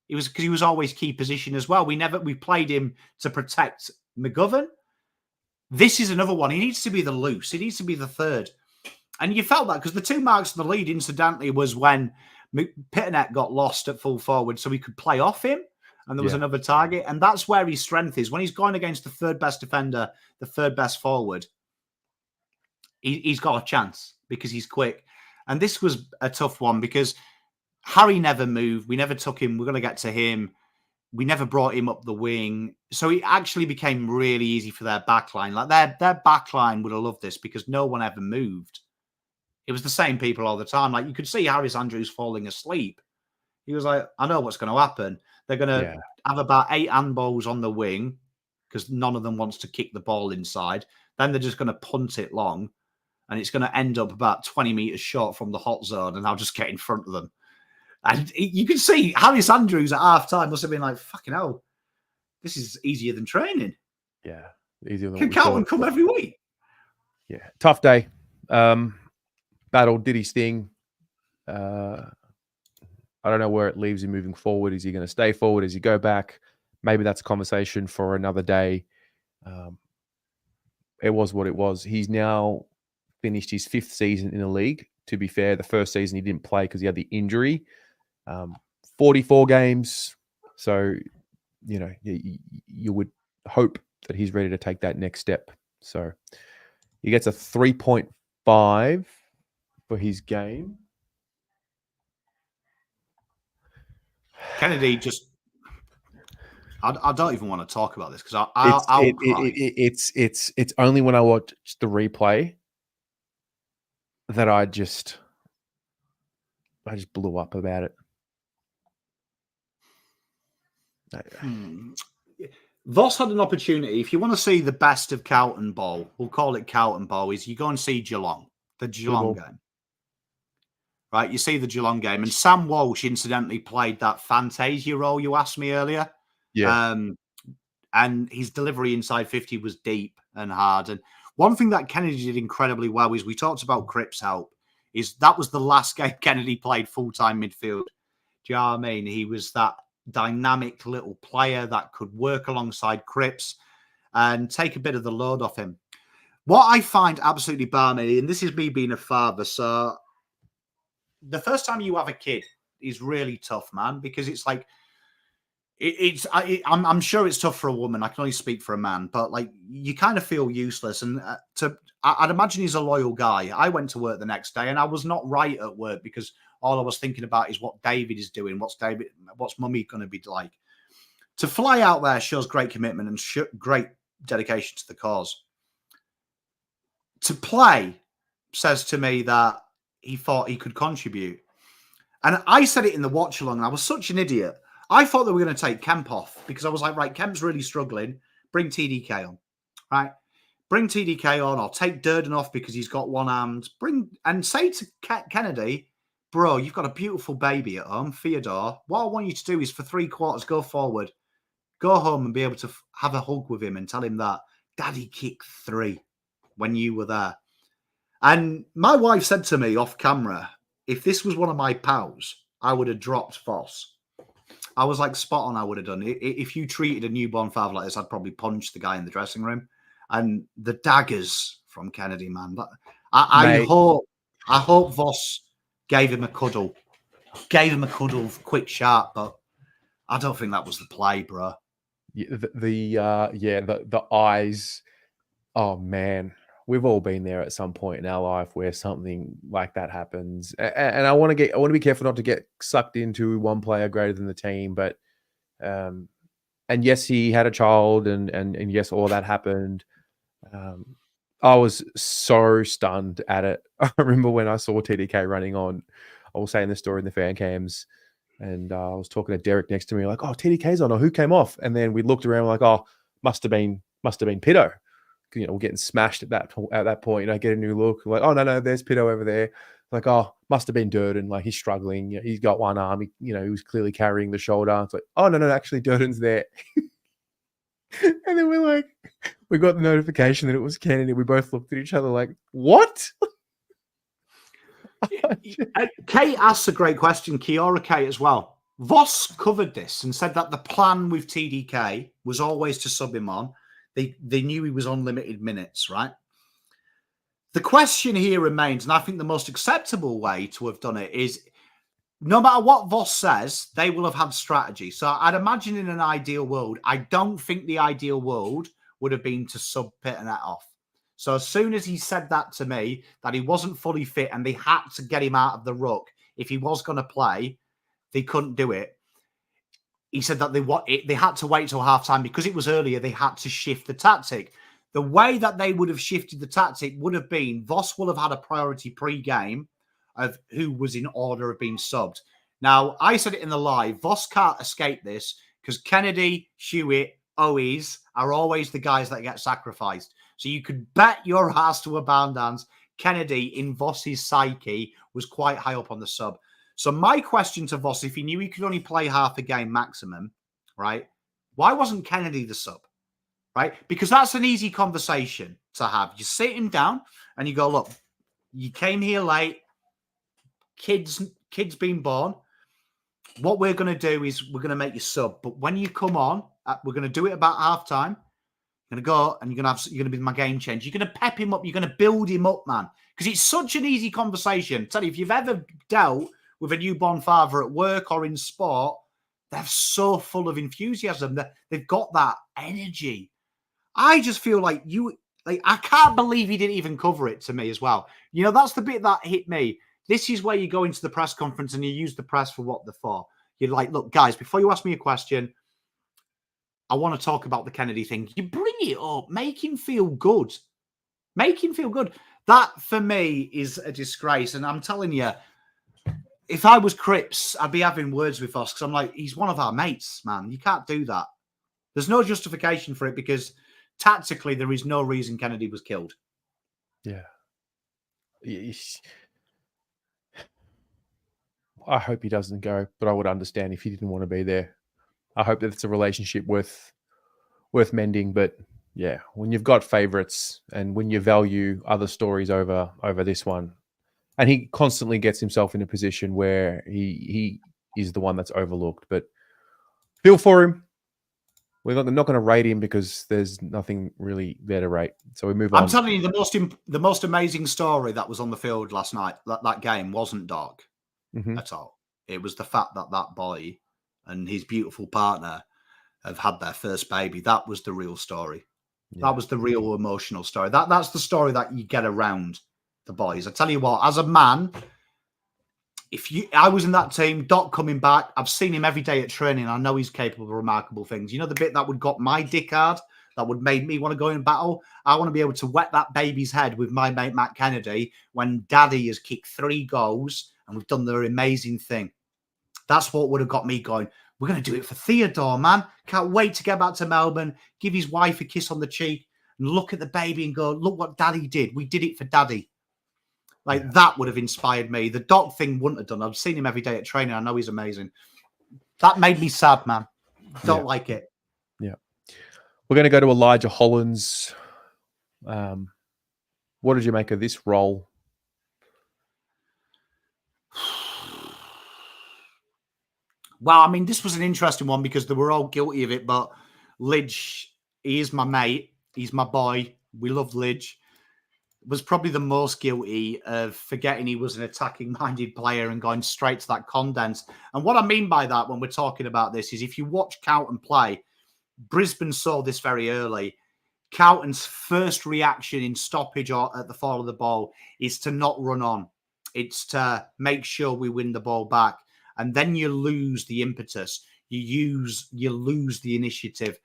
It was because he was always key position as well. We played him to protect McGovern. This is another one. He needs to be the loose. He needs to be the third. And you felt that because the two marks in the lead, incidentally, was when Pittonet got lost at full forward so he could play off him. And there was another target. And that's where his strength is. When he's going against the third best defender, the third best forward, he's got a chance because he's quick. And this was a tough one because Harry never moved. We never took him. We're going to get to him. We never brought him up the wing. So it actually became really easy for their backline. Like their backline would have loved this because no one ever moved. It was the same people all the time. Like you could see Harris Andrews falling asleep. He was like, I know what's going to happen. They're going to have about 8 handballs on the wing because none of them wants to kick the ball inside. Then they're just going to punt it long and it's going to end up about 20 meters short from the hot zone and I'll just get in front of them. And you can see Harris Andrews at half time must have been like, fucking hell, this is easier than training. Yeah. Easier than Can Carlton come every week? Yeah. Tough day. Battle did his thing. I don't know where it leaves him moving forward. Is he going to stay forward? Does he go back? Maybe that's a conversation for another day. It was what it was. He's now finished his 5th season in the league. To be fair, the first season he didn't play because he had the injury. 44 games. So, you know, you would hope that he's ready to take that next step. So he gets a 3.5 for his game. Kennedy just... I don't even want to talk about this because it's only when I watch the replay that I just blew up about it. Voss had an opportunity. If you want to see the best of Carlton ball, we'll call it Carlton ball, is you go and see Geelong, the Geelong game. Right, you see the Geelong game. And Sam Walsh, incidentally, played that Fantasia role you asked me earlier. Yeah. And his delivery inside 50 was deep and hard. And one thing that Kennedy did incredibly well is we talked about Cripps' help. Is that was the last game Kennedy played full-time midfield. Do you know what I mean? He was that dynamic little player that could work alongside Cripps and take a bit of the load off him. What I find absolutely balmy, and this is me being a father, so the first time you have a kid is really tough, man, because it's like, I'm sure it's tough for a woman. I can only speak for a man, but like you kind of feel useless. And I'd imagine he's a loyal guy. I went to work the next day and I was not right at work because all I was thinking about is what David is doing. What's mummy going to be like? To fly out there shows great commitment and great dedication to the cause. To play says to me that he thought he could contribute. And I said it in the watch along, and I was such an idiot. I thought they were going to take Kemp off because I was like, right, Kemp's really struggling. Bring TDK on, right? Bring TDK on, or take Durdin off because he's got one hand. And say to Kennedy, bro, you've got a beautiful baby at home, Theodore. What I want you to do is for 3 quarters, go forward, go home and be able to have a hug with him and tell him that Daddy kicked 3 when you were there. And my wife said to me off camera, if this was one of my pals, I would have dropped Voss. I was like, spot on, I would have done. If you treated a newborn father like this, I'd probably punch the guy in the dressing room. And the daggers from Kennedy, man. But I hope Voss gave him a cuddle. Quick, sharp, but I don't think that was the play, bro. The eyes. Oh man, we've all been there at some point in our life where something like that happens, and I want to be careful not to get sucked into one player greater than the team. But, and yes, he had a child, and yes, all that happened. I was so stunned at it. I remember when I saw TDK running on. I was saying the story in the fan cams, and I was talking to Derek next to me, like, "Oh, TDK's on, or who came off?" And then we looked around, like, "Oh, must have been Pitto." You know, we're getting smashed at that point. And I get a new look, like, "Oh no, there's Pitto over there." Like, "Oh, must have been Durdin. Like, he's struggling. He's got one arm. He was clearly carrying the shoulder." It's like, "Oh no, actually, Durdin's there." And then we got the notification that it was Kennedy. We both looked at each other like, "What?" Kate asks a great question. Kiora Kate as well. Voss covered this and said that the plan with TDK was always to sub him on. They knew he was on limited minutes, right? The question here remains, and I think the most acceptable way to have done it is, no matter what Voss says, they will have had strategy. So I'd imagine in an ideal world, I don't think the ideal world would have been to sub Pittonet off. So as soon as he said that to me, that he wasn't fully fit and they had to get him out of the ruck, if he was going to play, they couldn't do it. He said that they had to wait till halftime because it was earlier. They had to shift the tactic. The way that they would have shifted the tactic would have been Voss will have had a priority pre-game of who was in order of being subbed. Now, I said it in the live. Voss can't escape this because Kennedy, Hewett, Owies are always the guys that get sacrificed. So you could bet your ass to a bound dance Kennedy in Voss's psyche was quite high up on the sub. So my question to Voss, if he knew he could only play half a game maximum, right? Why wasn't Kennedy the sub, right? Because that's an easy conversation to have. You sit him down and you go, look, you came here late. Kids being born. What we're going to do is we're going to make you sub. But when you come on, we're going to do it about halftime. You're going to go and you're going to be my game changer. You're going to pep him up. You're going to build him up, man. Because it's such an easy conversation. Tell you, if you've ever dealt with a newborn father at work or in sport, they're so full of enthusiasm. They've got that energy. I just feel like I can't believe he didn't even cover it to me as well. You know, that's the bit that hit me. This is where you go into the press conference and you use the press for what they're for. You're like, look, guys, before you ask me a question, I want to talk about the Kennedy thing. You bring it up. Make him feel good. Make him feel good. That, for me, is a disgrace. And I'm telling you, if I was Cripps, I'd be having words with us because I'm like, he's one of our mates, man. You can't do that. There's no justification for it because tactically there is no reason Kennedy was killed. Yeah. I hope he doesn't go, but I would understand if he didn't want to be there. I hope that it's a relationship worth mending. But yeah, when you've got favourites and when you value other stories over this one, and he constantly gets himself in a position where he is the one that's overlooked. But feel for him. We're not going to rate him because there's nothing really there to rate. So we move on. I'm telling you, the most amazing story that was on the field last night, that game wasn't dark at all. It was the fact that boy and his beautiful partner have had their first baby. That was the real story. Yeah. That was the real emotional story. That's the story that you get around the boys. I tell you what, as a man, I was in that team, Doc coming back, I've seen him every day at training. I know he's capable of remarkable things. You know, the bit that would got my dick hard, that would make me want to go in battle. I want to be able to wet that baby's head with my mate, Matt Kennedy, when daddy has kicked 3 goals and we've done the amazing thing. That's what would have got me going. We're going to do it for Theodore, man. Can't wait to get back to Melbourne, give his wife a kiss on the cheek, and look at the baby and go, look what Daddy did. We did it for Daddy. That would have inspired me. The Doc thing wouldn't have done. I've seen him every day at training. I know he's amazing. That made me sad, man. Don't like it. Yeah. We're going to go to Elijah Hollands. What did you make of this role? Well, I mean, this was an interesting one because they were all guilty of it, but Lidge, he is my mate. He's my boy. We love Lidge. Was probably the most guilty of forgetting he was an attacking-minded player and going straight to that condense. And what I mean by that when we're talking about this is if you watch Carlton play, Brisbane saw this very early. Carlton's first reaction in stoppage or at the fall of the ball is to not run on. It's to make sure we win the ball back. And then you lose the impetus. You lose the initiative.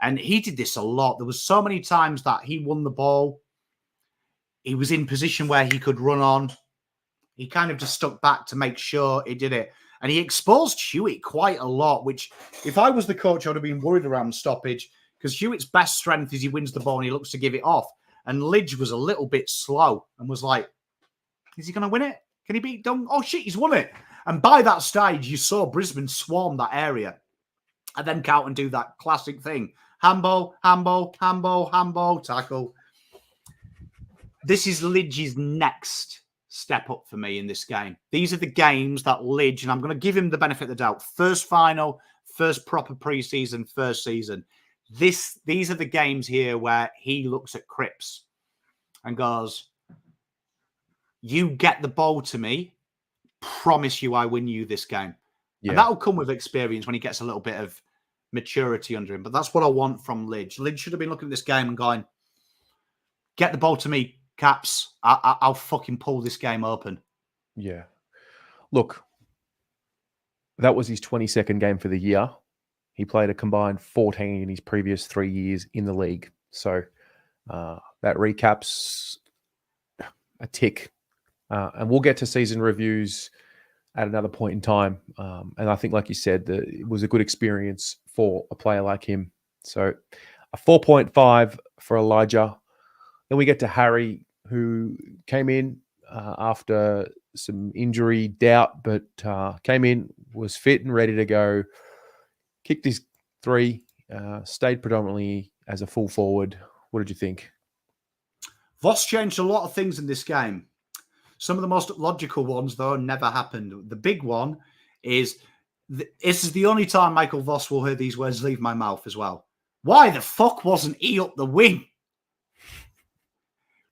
And he did this a lot. There was so many times that he won the ball. He was in position where he could run on. He kind of just stuck back to make sure he did it. And he exposed Hewett quite a lot, which if I was the coach, I would have been worried around stoppage because Hewett's best strength is he wins the ball and he looks to give it off. And Lidge was a little bit slow and was like, is he going to win it? Can he beat Dung? Oh, shit, he's won it. And by that stage, you saw Brisbane swarm that area. And then Carlton do that classic thing. Handball, handball, handball, handball, tackle. This is Lidge's next step up for me in this game. These are the games that Lidge, and I'm going to give him the benefit of the doubt. First final, first proper preseason, first season. These are the games here where he looks at Cripps and goes, you get the ball to me, promise you I win you this game. Yeah. And that'll come with experience when he gets a little bit of maturity under him. But that's what I want from Lidge. Lidge should have been looking at this game and going, get the ball to me, Caps. I'll fucking pull this game open. Yeah. Look, that was his 22nd game for the year. He played a combined 14 in his previous 3 years in the league. So that recaps a tick. And we'll get to season reviews at another point in time. And I think, like you said, it was a good experience for a player like him. So a 4.5 for Elijah. Then we get to Harry, who came in after some injury doubt, but came in, was fit and ready to go, kicked his 3, stayed predominantly as a full forward. What did you think? Voss changed a lot of things in this game. Some of the most logical ones, though, never happened. The big one is, this is the only time Michael Voss will hear these words leave my mouth as well. Why the fuck wasn't he up the wing?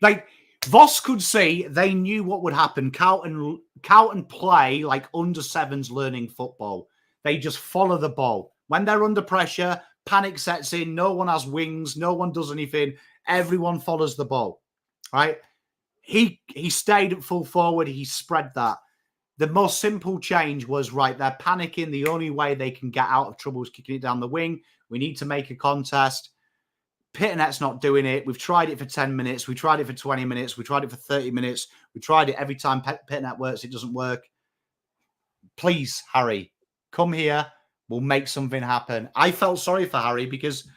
Like, Voss could see they knew what would happen. Carlton play like under sevens learning football. They just follow the ball. When they're under pressure, panic sets in, no one has wings, no one does anything. Everyone follows the ball, right? He stayed at full forward. He spread that. The most simple change was, right, they're panicking. The only way they can get out of trouble is kicking it down the wing. We need to make a contest. Pittonet's not doing it. We've tried it for 10 minutes. We tried it for 20 minutes. We tried it for 30 minutes. We tried it every time Pittonet works. It doesn't work. Please, Harry, come here. We'll make something happen. I felt sorry for Harry because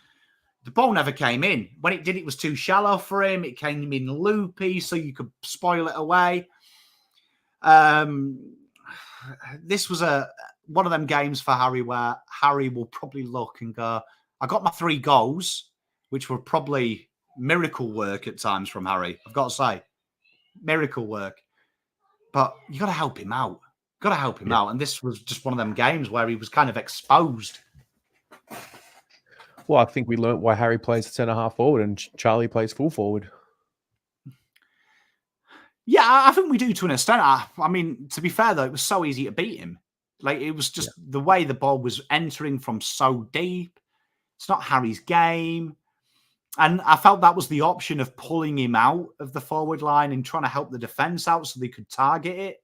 the ball never came in. When it did, it was too shallow for him. It came in loopy, so you could spoil it away. This was one of them games for Harry where Harry will probably look and go, I got my 3 goals, which were probably miracle work at times from Harry. I've got to say, miracle work. But you got to help him out. Got to help him out. And this was just one of them games where he was kind of exposed. Well, I think we learnt why Harry plays centre-half forward and Charlie plays full forward. Yeah, I think we do to an extent. I mean, to be fair, though, it was so easy to beat him. Like, it was just the way the ball was entering from so deep. It's not Harry's game. And I felt that was the option of pulling him out of the forward line and trying to help the defence out so they could target it.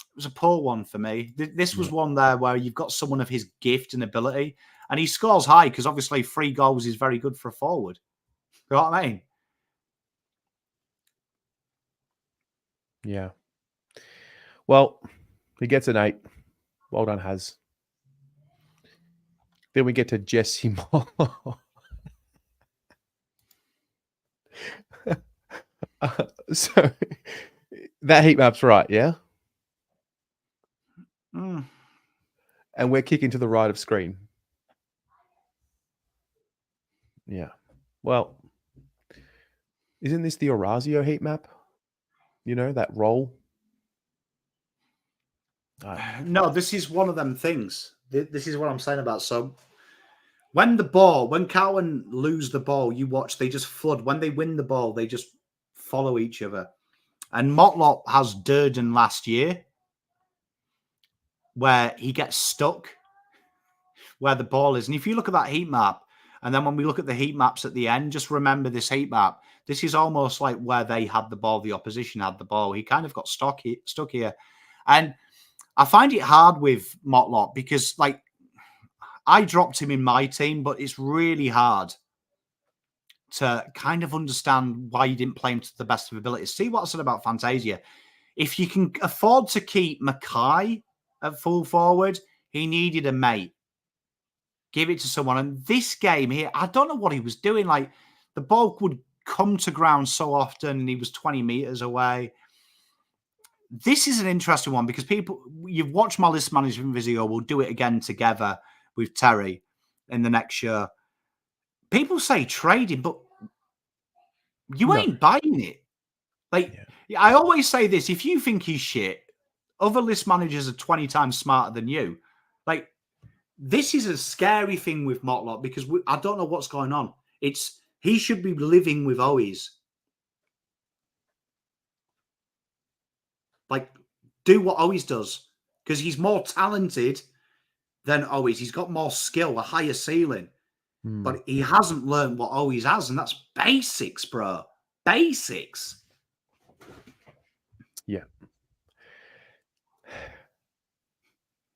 It was a poor one for me. This was one there where you've got someone of his gift and ability, and he scores high because obviously 3 goals is very good for a forward. You know what I mean? Yeah. Well, he gets an 8. Well done, Haz. Then we get to Jesse Motlop. So that heat map's right, yeah? Mm. And we're kicking to the right of screen. Yeah. Well, isn't this the Orazio heat map? You know, that roll? No, this is one of them things. This is what I'm saying about. So when Cowan lose the ball, you watch, they just flood. When they win the ball, they just follow each other. And Motlop has Durdin last year, where he gets stuck where the ball is. And if you look at that heat map, and then when we look at the heat maps at the end, just remember this heat map. This is almost like where they had the ball, the opposition had the ball. He kind of got stuck here. And I find it hard with Motlop because, like, I dropped him in my team, but it's really hard to kind of understand why you didn't play him to the best of abilities. See what I said about Fantasia. If you can afford to keep McKay at full forward, he needed a mate. Give it to someone. And this game here, I don't know what he was doing. Like, the ball would come to ground so often, and he was 20 meters away. This is an interesting one because you've watched my list management video. We'll do it again together with Terry in the next show. People say trading, but you ain't buying it. Like, I always say this: if you think he's shit, other list managers are 20 times smarter than you. Like, this is a scary thing with Motlop because I don't know what's going on. He should be living with Owies. Like, do what Owies does because he's more talented than Owies. He's got more skill, a higher ceiling. But he hasn't learned what Owies has, and that's basics, bro. Basics. Yeah.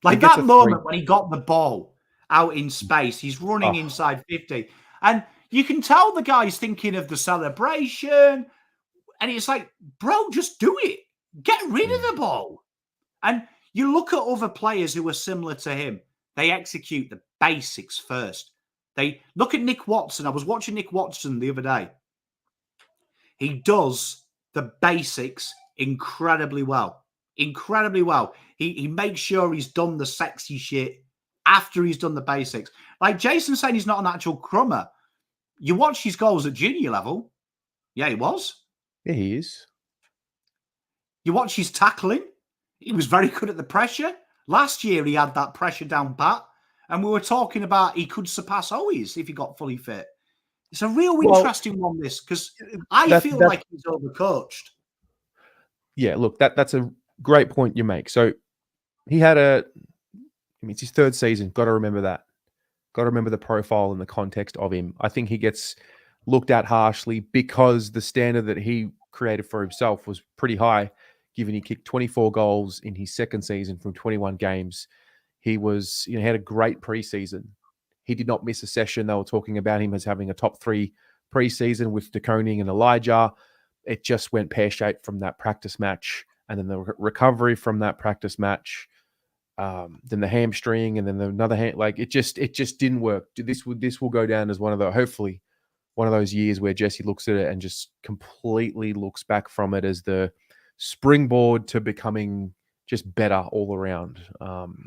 Like that moment when he got the ball out in space, he's running inside 50. And you can tell the guy's thinking of the celebration. And it's like, bro, just do it. Get rid of the ball. And you look at other players who are similar to him. They execute the basics first. They look at Nick Watson. I was watching Nick Watson the other day. He does the basics incredibly well. Incredibly well. He makes sure he's done the sexy shit after he's done the basics. Like Jason saying he's not an actual crummer. You watch his goals at junior level. Yeah, he was. Yeah, he is. You watch his tackling. He was very good at the pressure. Last year, he had that pressure down pat. And we were talking about he could surpass Owies if he got fully fit. It's a real interesting one, this, because I feel like he's overcoached. Yeah, look, that's a great point you make. So he had it's his third season. Got to remember that. Got to remember the profile and the context of him. I think he gets looked at harshly because the standard that he created for himself was pretty high, given he kicked 24 goals in his second season from 21 games. He was, had a great preseason. He did not miss a session. They were talking about him as having a top 3 preseason with Koning and Elijah. It just went pear-shaped from that practice match, and then the recovery from that practice match, then the hamstring, and then another hand. Like it just didn't work. This will go down as hopefully one of those years where Jesse looks at it and just completely looks back from it as the springboard to becoming just better all around.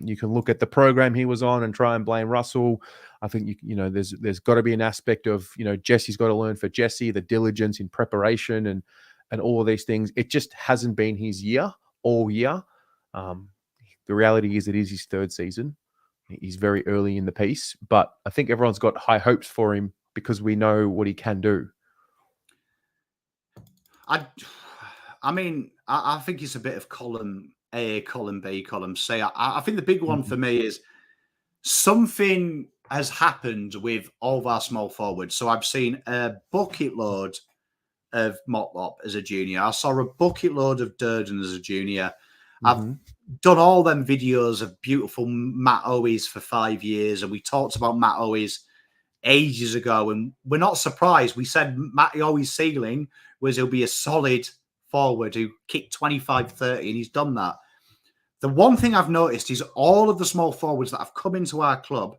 You can look at the program he was on and try and blame Russell. I think there's got to be an aspect of Jesse's got to learn for Jesse, the diligence in preparation and all of these things. It just hasn't been his year all year. The reality is it is his third season. He's very early in the piece, but I think everyone's got high hopes for him because we know what he can do. I think it's a bit of column A, column B, column C. I think the big one for me is something has happened with all of our small forwards. So I've seen a bucket load of Motlop as a junior. I saw a bucket load of Durdin as a junior. I've done all them videos of beautiful Matt Owies for 5 years, and we talked about Matt Owies ages ago, and we're not surprised. We said Matt Owies' ceiling was he'll be a solid forward who kicked 25-30, and he's done that. The one thing I've noticed is all of the small forwards that have come into our club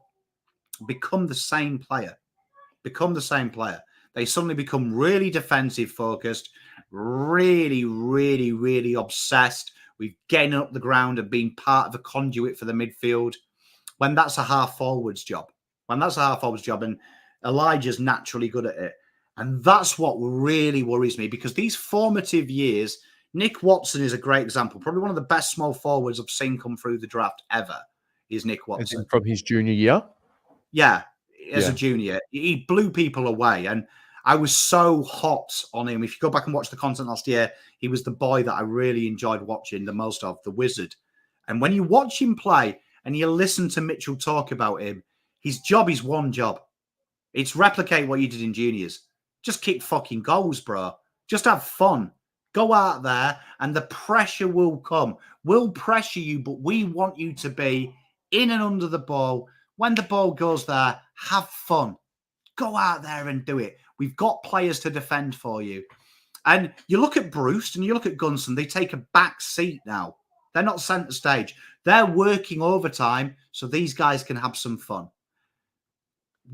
become the same player. They suddenly become really defensive focused, really, really, really obsessed with getting up the ground and being part of a conduit for the midfield, when that's a half forward's job. And Elijah's naturally good at it. And that's what really worries me, because these formative years, Nick Watson is a great example. Probably one of the best small forwards I've seen come through the draft ever is Nick Watson. From his junior year? Yeah, as a junior. He blew people away. And I was so hot on him. If you go back and watch the content last year, he was the boy that I really enjoyed watching the most of, the Wizard. And when you watch him play and you listen to Mitchell talk about him, his job is one job. It's replicate what you did in juniors. Just kick fucking goals, bro. Just have fun. Go out there and the pressure will come. We'll pressure you, but we want you to be in and under the ball. When the ball goes there, have fun. Go out there and do it. We've got players to defend for you. And you look at Bruce and you look at Gunson, they take a back seat now. They're not centre stage. They're working overtime so these guys can have some fun.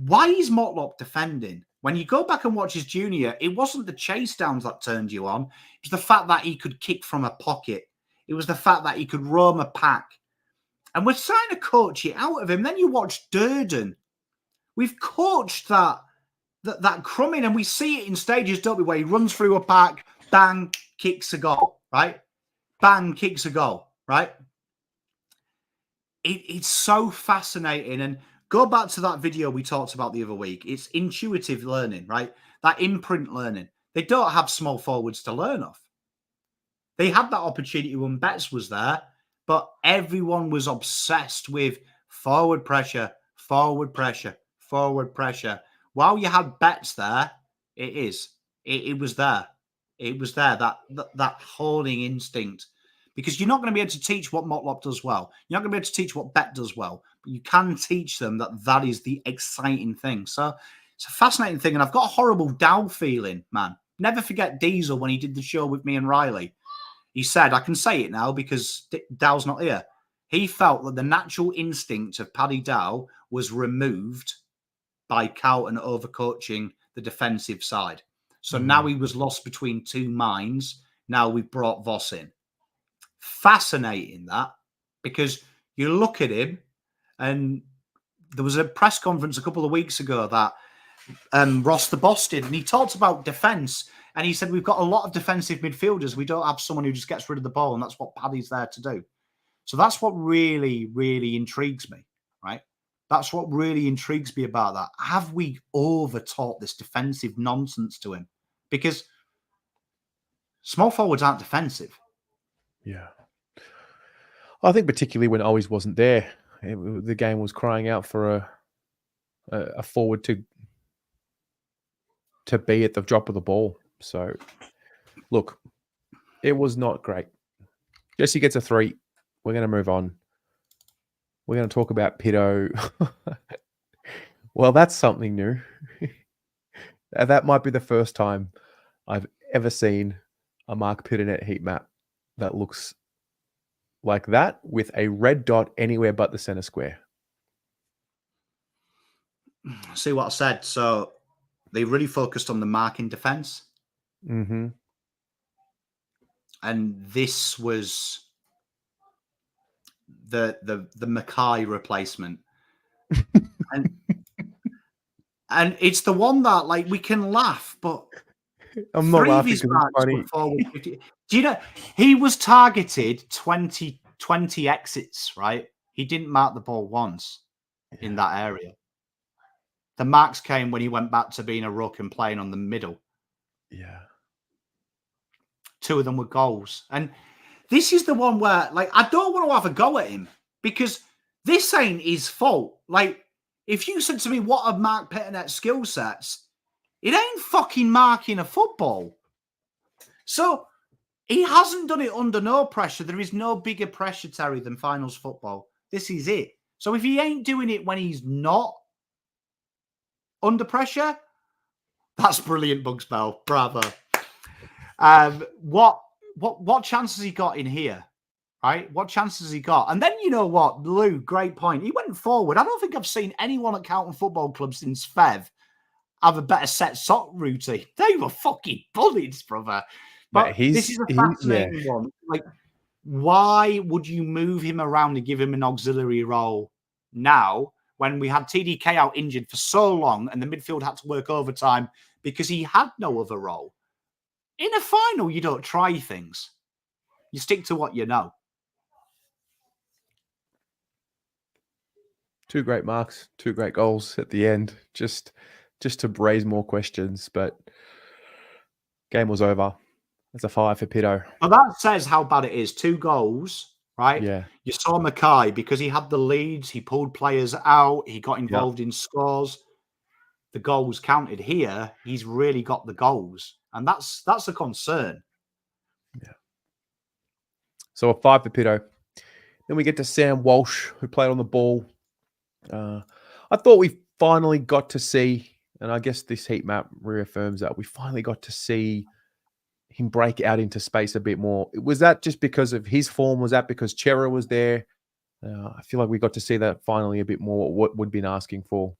Why is Motlop defending? When you go back and watch his junior, it wasn't the chase downs that turned you on. It was the fact that he could kick from a pocket. It was the fact that he could roam a pack. And we're trying to coach it out of him. Then you watch Durdin. We've coached that crumbing, and we see it in stages, don't we, where he runs through a pack, bang, kicks a goal, right? Bang, kicks a goal, right? It's so fascinating. And go back to that video we talked about the other week. It's intuitive learning, right? That imprint learning. They don't have small forwards to learn off. They had that opportunity when Betts was there, but everyone was obsessed with forward pressure, forward pressure, forward pressure. While you had Betts there, it was there. It was there, that holding instinct. Because you're not going to be able to teach what Motlop does well. You're not going to be able to teach what Bet does well. But you can teach them that is the exciting thing. So it's a fascinating thing. And I've got a horrible Dow feeling, man. Never forget Diesel when he did the show with me and Riley. He said, I can say it now because Dow's not here. He felt that the natural instinct of Paddy Dow was removed by Carlton overcoaching the defensive side. So now he was lost between two minds. Now we've brought Voss in. Fascinating that, because you look at him, and there was a press conference a couple of weeks ago that Ross the Boss did, and he talked about defence, and he said, we've got a lot of defensive midfielders. We don't have someone who just gets rid of the ball, and that's what Paddy's there to do. So that's what really, really intrigues me, right? That's what really intrigues me about that. Have we over-taught this defensive nonsense to him? Because small forwards aren't defensive. Yeah. I think particularly when Owies wasn't there, the game was crying out for a forward to be at the drop of the ball. So, look, it was not great. Jesse gets a 3. We're going to move on. We're going to talk about Pitto. Well, that's something new. That might be the first time I've ever seen a Marc Pittonet heat map that looks like that with a red dot anywhere but the center square. See what I said? So they really focused on the marking defense. Mm-hmm. And this was the McKay replacement. and it's the one that, like, we can laugh, but I'm not laughing because it's funny. Forward 50. Do you know he was targeted 20 exits, right? He didn't mark the ball once in that area. The marks came when he went back to being a ruck and playing on the middle. Yeah. 2 of them were goals. And this is the one where, like, I don't want to have a go at him because this ain't his fault. Like, if you said to me, what are Marc Pittonet's skill sets? It ain't fucking marking a football. So he hasn't done it under no pressure. There is no bigger pressure, Terry, than finals football. This is it. So if he ain't doing it when he's not under pressure, that's brilliant, Bugs Bell. Bravo. What chance has he got in here? right? What chances has he got? And then you know what, Lou, great point. He went forward. I don't think I've seen anyone at Carlton Football Club since Fev have a better set sock routine. They were fucking bullies, brother. But this is a fascinating one. Like, why would you move him around and give him an auxiliary role now when we had TDK out injured for so long and the midfield had to work overtime because he had no other role? In a final, you don't try things. You stick to what you know. Two great marks, two great goals at the end, just to raise more questions. But game was over. It's a 5 for Pitto. Well, that says how bad it is. 2 goals, right? Yeah. You saw McKay, because he had the leads, he pulled players out, he got involved in scores. The goals counted. Here, he's really got the goals. And that's a concern. Yeah. So a 5 for Pitto. Then we get to Sam Walsh, who played on the ball. I thought we finally got to see, and I guess this heat map reaffirms that, we finally got to see him break out into space a bit more. Was that just because of his form? Was that because Cerra was there? I feel like we got to see that finally a bit more, what we'd been asking for.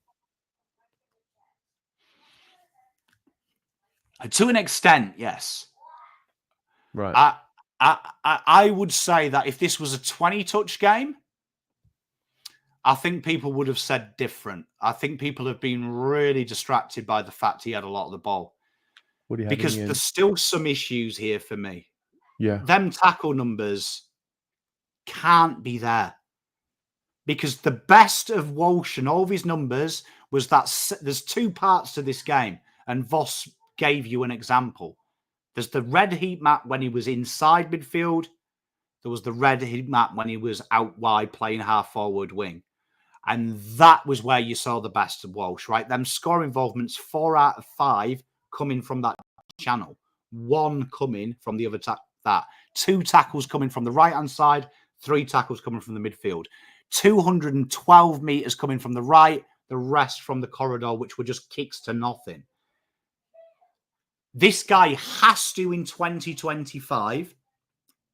To an extent, yes. Right. I would say that if this was a 20-touch game, I think people would have said different. I think people have been really distracted by the fact he had a lot of the ball. Because there's still some issues here for me. Yeah. Them tackle numbers can't be there. Because the best of Walsh and all of his numbers was that there's 2 parts to this game. And Voss gave you an example. There's the red heat map when he was inside midfield. There was the red heat map when he was out wide playing half forward wing. And that was where you saw the best of Walsh, right? Them score involvements, 4 out of 5 coming from that channel. 1 coming from the other 2 tackles coming from the right-hand side, 3 tackles coming from the midfield. 212 metres coming from the right, the rest from the corridor, which were just kicks to nothing. This guy has to, in 2025,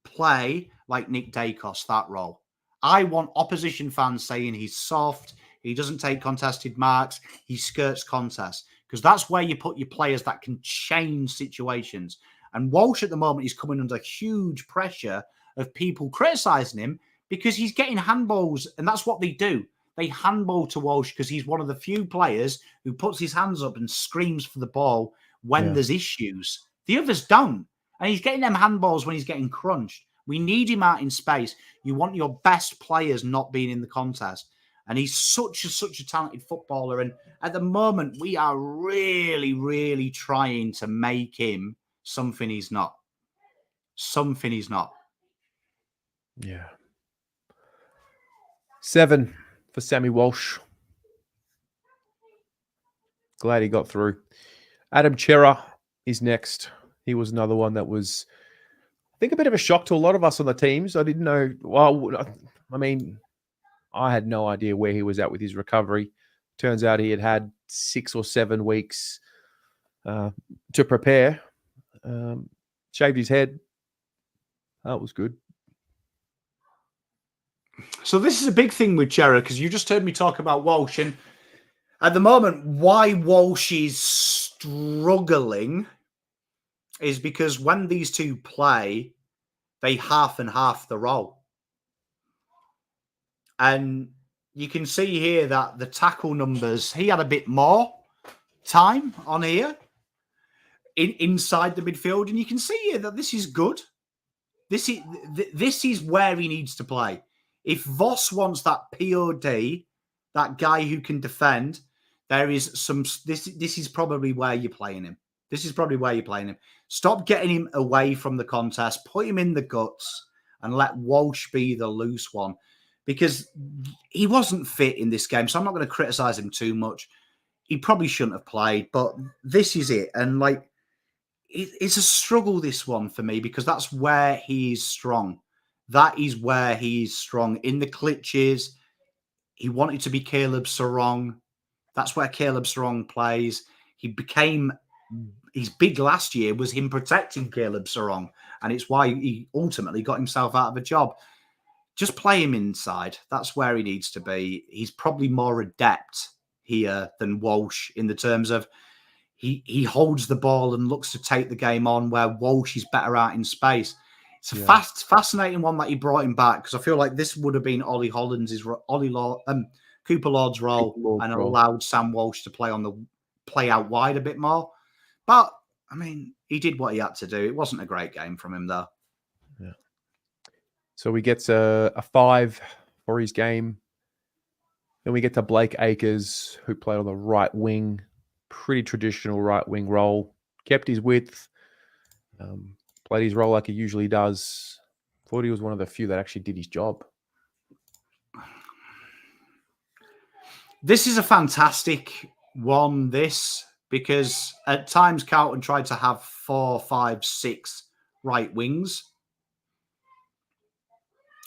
play like Nick Dacos, that role. I want opposition fans saying he's soft, he doesn't take contested marks, he skirts contests, because that's where you put your players that can change situations. And Walsh at the moment is coming under huge pressure of people criticising him because he's getting handballs, and that's what they do. They handball to Walsh because he's one of the few players who puts his hands up and screams for the ball when there's issues. The others don't. And he's getting them handballs when he's getting crunched. We need him out in space. You want your best players not being in the contest. And he's such a talented footballer. And at the moment, we are really, really trying to make him something he's not. Something he's not. Yeah. 7 for Sammy Walsh. Glad he got through. Adam Cerra is next. He was another one that was, I think, a bit of a shock to a lot of us on the teams. I didn't know. Well, I mean, I had no idea where he was at with his recovery. Turns out he had 6 or 7 weeks to prepare. Shaved his head. That was good. So this is a big thing with Cerra, because you just heard me talk about Walsh. And at the moment, why Walsh is struggling is because when these two play, they half and half the role. And you can see here that the tackle numbers, he had a bit more time on here inside the midfield. And you can see here that this is good. This is where he needs to play. If Voss wants that POD, that guy who can defend, there is some. This is probably where you're playing him. This is probably where you're playing him. Stop getting him away from the contest. Put him in the guts and let Walsh be the loose one, because he wasn't fit in this game. So I'm not going to criticize him too much. He probably shouldn't have played, but this is it. And like, it's a struggle, this one, for me, because that's where he's strong. That is where he's strong. In the clutches, he wanted to be Caleb Sarong. That's where Caleb Sarong plays. His big last year was him protecting Caleb Sarong. And it's why he ultimately got himself out of a job. just play him inside. That's where he needs to be. He's probably more adept here than Walsh in the terms of he holds the ball and looks to take the game on, where Walsh is better out in space. It's a fascinating one that he brought him back, because I feel like this would have been Ollie Hollands' Cooper Lord's role, and allowed Sam Walsh to play out wide a bit more. But I mean, he did what he had to do. It wasn't a great game from him, though. Yeah. So we get a 5 for his game. Then we get to Blake Acres, who played on the right wing. Pretty traditional right wing role. Kept his width. Played his role like he usually does. Thought he was one of the few that actually did his job. This is a fantastic one, because at times Carlton tried to have 4, 5, 6 right wings,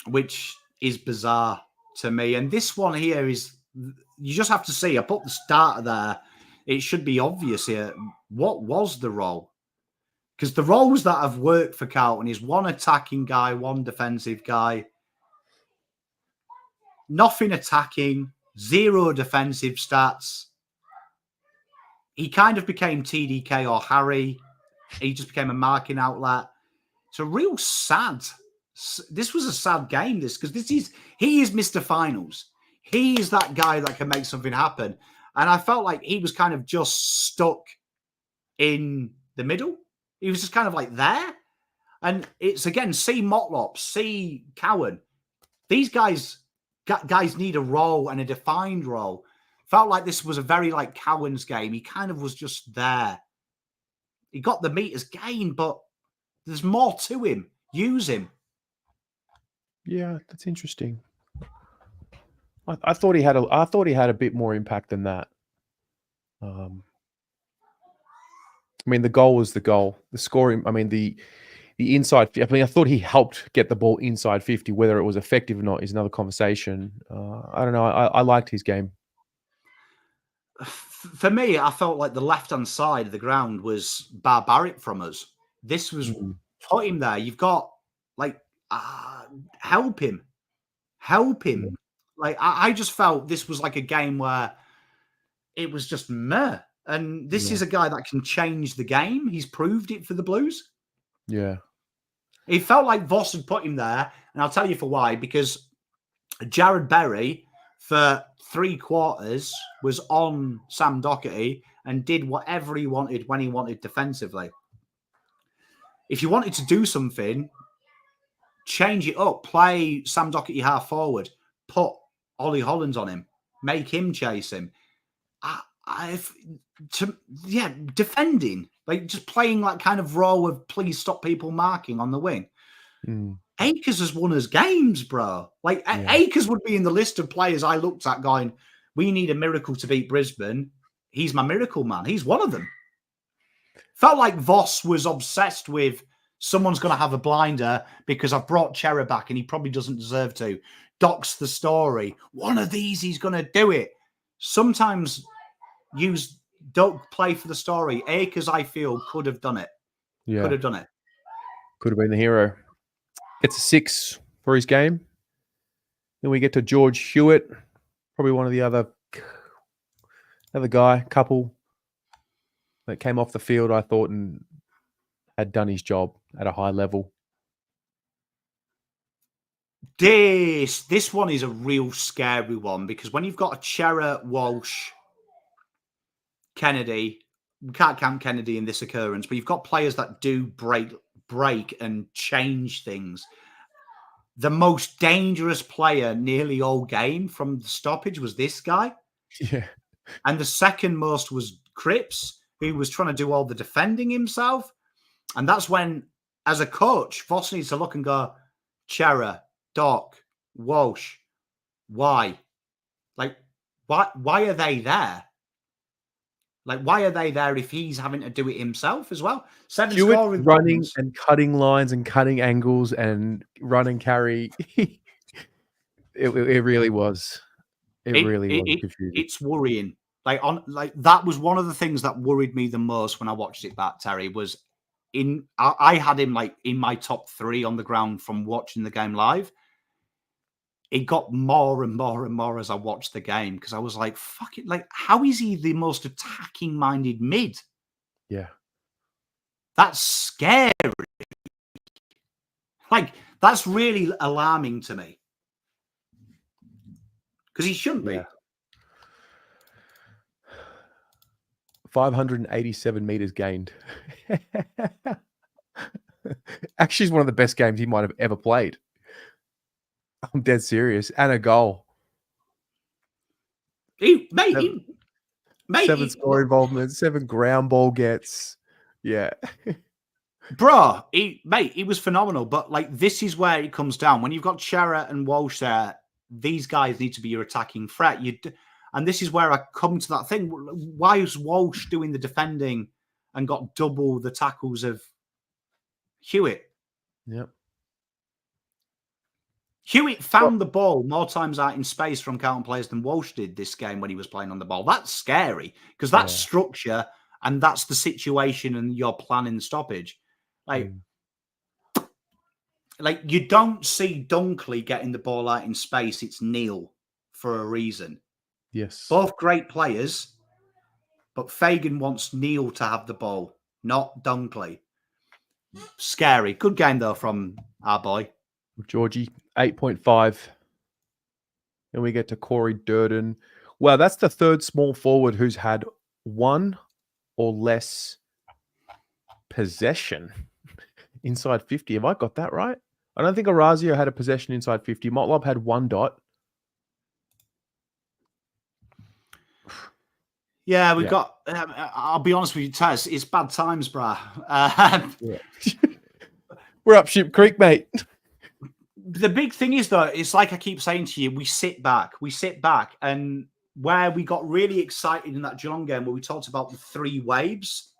which is bizarre to me. And this one here is, you just have to see. I put the starter there. It should be obvious here. What was the role? Because the roles that have worked for Carlton is one attacking guy, one defensive guy. Nothing attacking, 0 defensive stats. He kind of became TDK or Harry. He just became a marking outlet. It's a real sad. This was a sad game, because he is Mr. Finals. He is that guy that can make something happen. And I felt like he was kind of just stuck in the middle. He was just kind of like there. And it's, again, see Motlop, see Cowan. These guys need a role, and a defined role. Felt like this was a very like Cowan's game. He kind of was just there. He got the meters gained, but there's more to him. Use him. Yeah, that's interesting. I thought he had a bit more impact than that. I mean, the goal was the goal. The scoring. I mean, the inside. I mean, I thought he helped get the ball inside 50. Whether it was effective or not is another conversation. I don't know. I liked his game. For me, I felt like the left-hand side of the ground was barbaric from us. This was put him there. You've got help him. Like, I just felt this was like a game where it was just meh. And this is a guy that can change the game. He's proved it for the Blues. Yeah. It felt like Voss had put him there. And I'll tell you for why. Because Jared Berry, for 3 quarters, was on Sam Docherty and did whatever he wanted when he wanted defensively. If you wanted to do something, change it up. Play Sam Docherty half forward. Put Ollie Hollands on him. Make him chase him. Defending. Like, just playing that kind of role of please stop people marking on the wing. Akers has won us games, bro. Like, Akers would be in the list of players I looked at going, we need a miracle to beat Brisbane. He's my miracle man. He's one of them. Felt like Voss was obsessed with someone's going to have a blinder because I've brought Cerra back and he probably doesn't deserve to. Doc's the story. One of these, he's going to do it. Sometimes don't play for the story. Akers, I feel, could have done it. Yeah. Could have done it. Could have been the hero. Gets a 6 for his game. Then we get to George Hewett, probably one of the other couple that came off the field, I thought, and had done his job at a high level. This one is a real scary one, because when you've got a Cerra, Walsh, Kennedy, we can't count Kennedy in this occurrence, but you've got players that do break and change things. The most dangerous player nearly all game from the stoppage was this guy. Yeah. And the second most was Cripps, who was trying to do all the defending himself. And that's when, as a coach, Voss needs to look and go, Cerra, Doc, Walsh, why? Like, why are they there? Like, why are they there if he's having to do it himself as well? 7 scoring running points. and cutting lines and cutting angles and run and carry. It really was. It really was confusing. It's worrying. Like that was one of the things that worried me the most when I watched it back, Terry, was I had him like in my top 3 on the ground from watching the game live. it got more and more and more as I watched the game because I was like, fuck it. Like, how is he the most attacking minded mid? Yeah. That's scary. Like, that's really alarming to me. Because he shouldn't be. 587 meters gained. Actually, it's one of the best games he might have ever played. I'm dead serious. And a goal. Seven score involvement, 7 ground ball gets. Yeah. Bro, he was phenomenal. But like, this is where it comes down. When you've got Cerra and Walsh there, these guys need to be your attacking threat. And this is where I come to that thing. Why is Walsh doing the defending and got double the tackles of Hewett? Yep. Hewett found the ball more times out in space from Carlton players than Walsh did this game when he was playing on the ball. That's scary because that's structure and that's the situation and your planning stoppage. Like you don't see Dunkley getting the ball out in space. It's Neil for a reason. Yes. Both great players, but Fagan wants Neil to have the ball, not Dunkley. Scary. Good game, though, from our boy. Georgie, 8.5. Then we get to Corey Durdin. Well, that's the third small forward who's had 1 or less possession inside 50. Have I got that right? I don't think Orazio had a possession inside 50. Motlop had 1 dot. Yeah, we've got... I'll be honest with you, Taz. It's bad times, brah. We're up Ship Creek, mate. The big thing is, though, it's like I keep saying to you, we sit back. And where we got really excited in that Geelong game where we talked about the 3 waves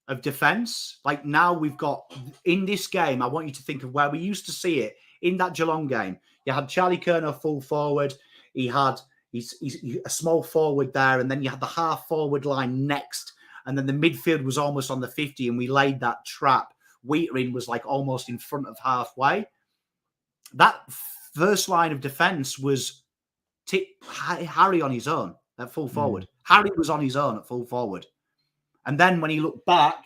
of defence. Like now we've got, in this game, I want you to think of where we used to see it in that Geelong game. You had Charlie Curnow full forward. He had he's a small forward there. And then you had the half forward line next. And then the midfield was almost on the 50 and we laid that trap. Weitering was like almost in front of halfway. That first line of defence was Harry on his own at full forward. Harry was on his own at full forward. And then when he looked back,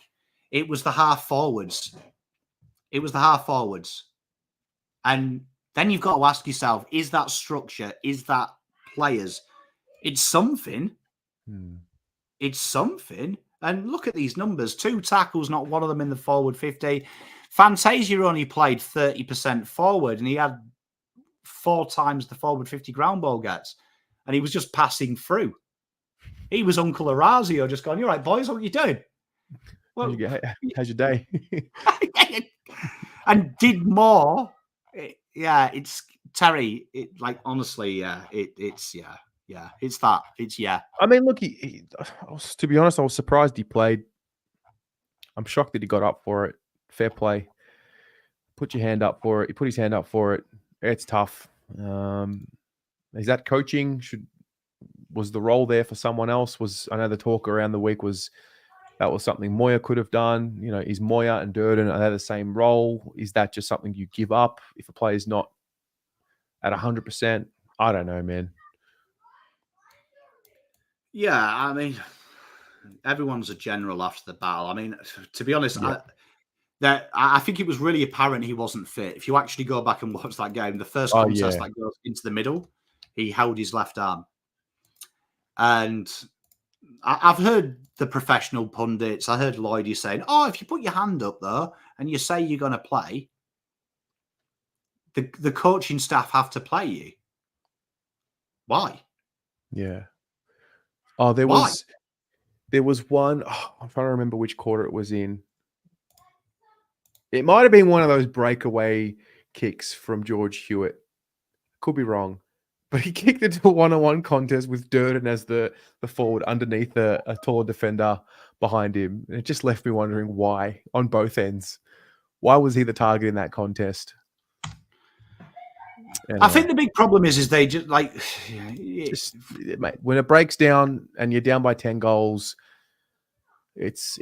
it was the half forwards. And then you've got to ask yourself, is that structure? Is that players? It's something. It's something. And look at these numbers. 2 tackles, not one of them in the forward 50. Fantasia only played 30% forward, and he had 4 times the forward 50 ground ball gets. And he was just passing through. He was Uncle Orazio just going, "You're right, boys, what are you doing?" Well, how's your day? And did more. It's Terry. Honestly, it's that. I mean, look, to be honest, I was surprised he played. I'm shocked that he got up for it. Fair play. Put your hand up for it. He put his hand up for it. It's tough. Is that coaching? Was the role there for someone else? I know the talk around the week was that was something Moya could have done. You know, is Moya and Durdin, are they the same role? Is that just something you give up if a player's not at 100%? I don't know, man. Yeah, I mean, everyone's a general after the battle. I mean, to be honest, I think it was really apparent he wasn't fit. If you actually go back and watch that game, the first contest that goes into the middle, he held his left arm. And I've heard the professional pundits, I heard Lloydie saying, if you put your hand up, though, and you say you're going to play, the coaching staff have to play you. Why? Yeah. Oh, there was one. I'm trying to remember which quarter it was in. It might have been one of those breakaway kicks from George Hewett. Could be wrong. But he kicked it to a one-on-one contest with Durdin as the forward underneath a tall defender behind him. And it just left me wondering why on both ends. Why was he the target in that contest? Anyway. I think the big problem is they just like... mate, when it breaks down and you're down by 10 goals, it's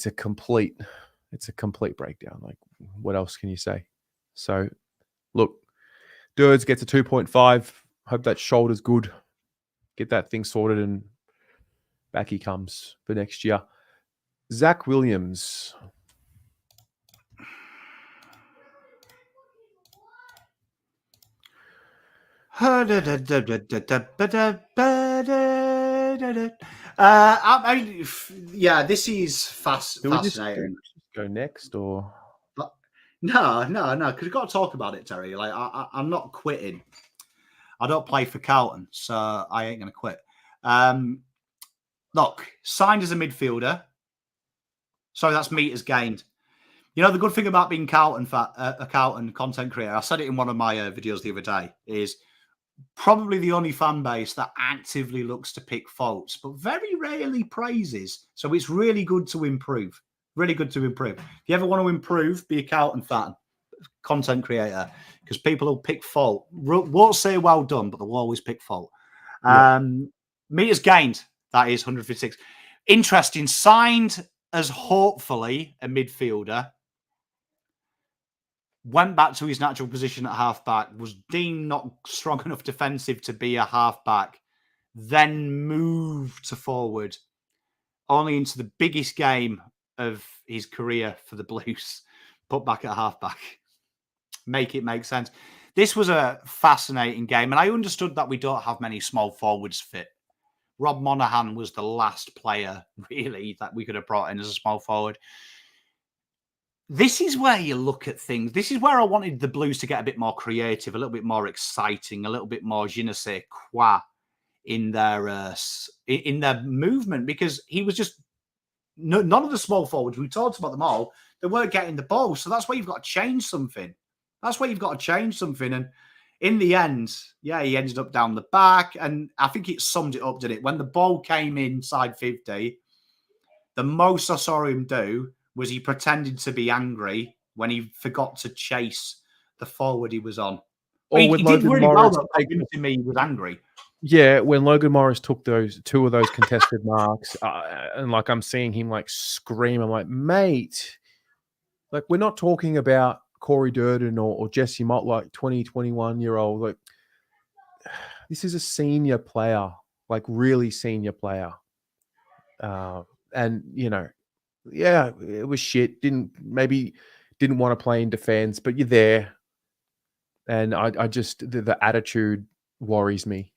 a complete breakdown. Like, what else can you say? So, look, Durds gets a 2.5. Hope that shoulder's good. Get that thing sorted and back he comes for next year. Zack Williams. Yeah, this is fascinating. Go next, or no, because we've got to talk about it, Terry. Like, I'm not quitting. I don't play for Carlton, so I ain't going to quit. Look, signed as a midfielder. Sorry, that's meters gained. You know, the good thing about being a Carlton content creator, I said it in one of my videos the other day, is probably the only fan base that actively looks to pick faults, but very rarely praises. So it's really good to improve. Really good to improve. If you ever want to improve, be a Carlton fan, content creator, because people will pick fault. Won't say well done, but they'll always pick fault. Meters gained, that is 156. Interesting. Signed as hopefully a midfielder. Went back to his natural position at halfback, was deemed not strong enough defensive to be a halfback, then moved to forward, only into the biggest game of his career for the Blues, put back at halfback. Make it make sense. This was a fascinating game, and I understood that we don't have many small forwards fit. Rob Monaghan was the last player, really, that we could have brought in as a small forward. This is where you look at things. This is where I wanted the Blues to get a bit more creative, a little bit more exciting, a little bit more je ne sais quoi in their movement, because he was just none of the small forwards. We talked about them all. They weren't getting the ball, so that's why you've got to change something. And in the end, yeah, he ended up down the back, and I think it summed it up, didn't it? When the ball came inside 50, the most I saw him do was he pretended to be angry when he forgot to chase the forward he was on. He did really well, though, convincing me he was angry. Yeah, when Logan Morris took two of those contested marks, and like I'm seeing him like scream, I'm like, mate, like we're not talking about Corey Durdin or Jesse Mott, like 20, 21-year-old. Like, this is a senior player, like really senior player. And, you know, yeah, it was shit. Didn't want to play in defense, but you're there. And I just, the attitude worries me.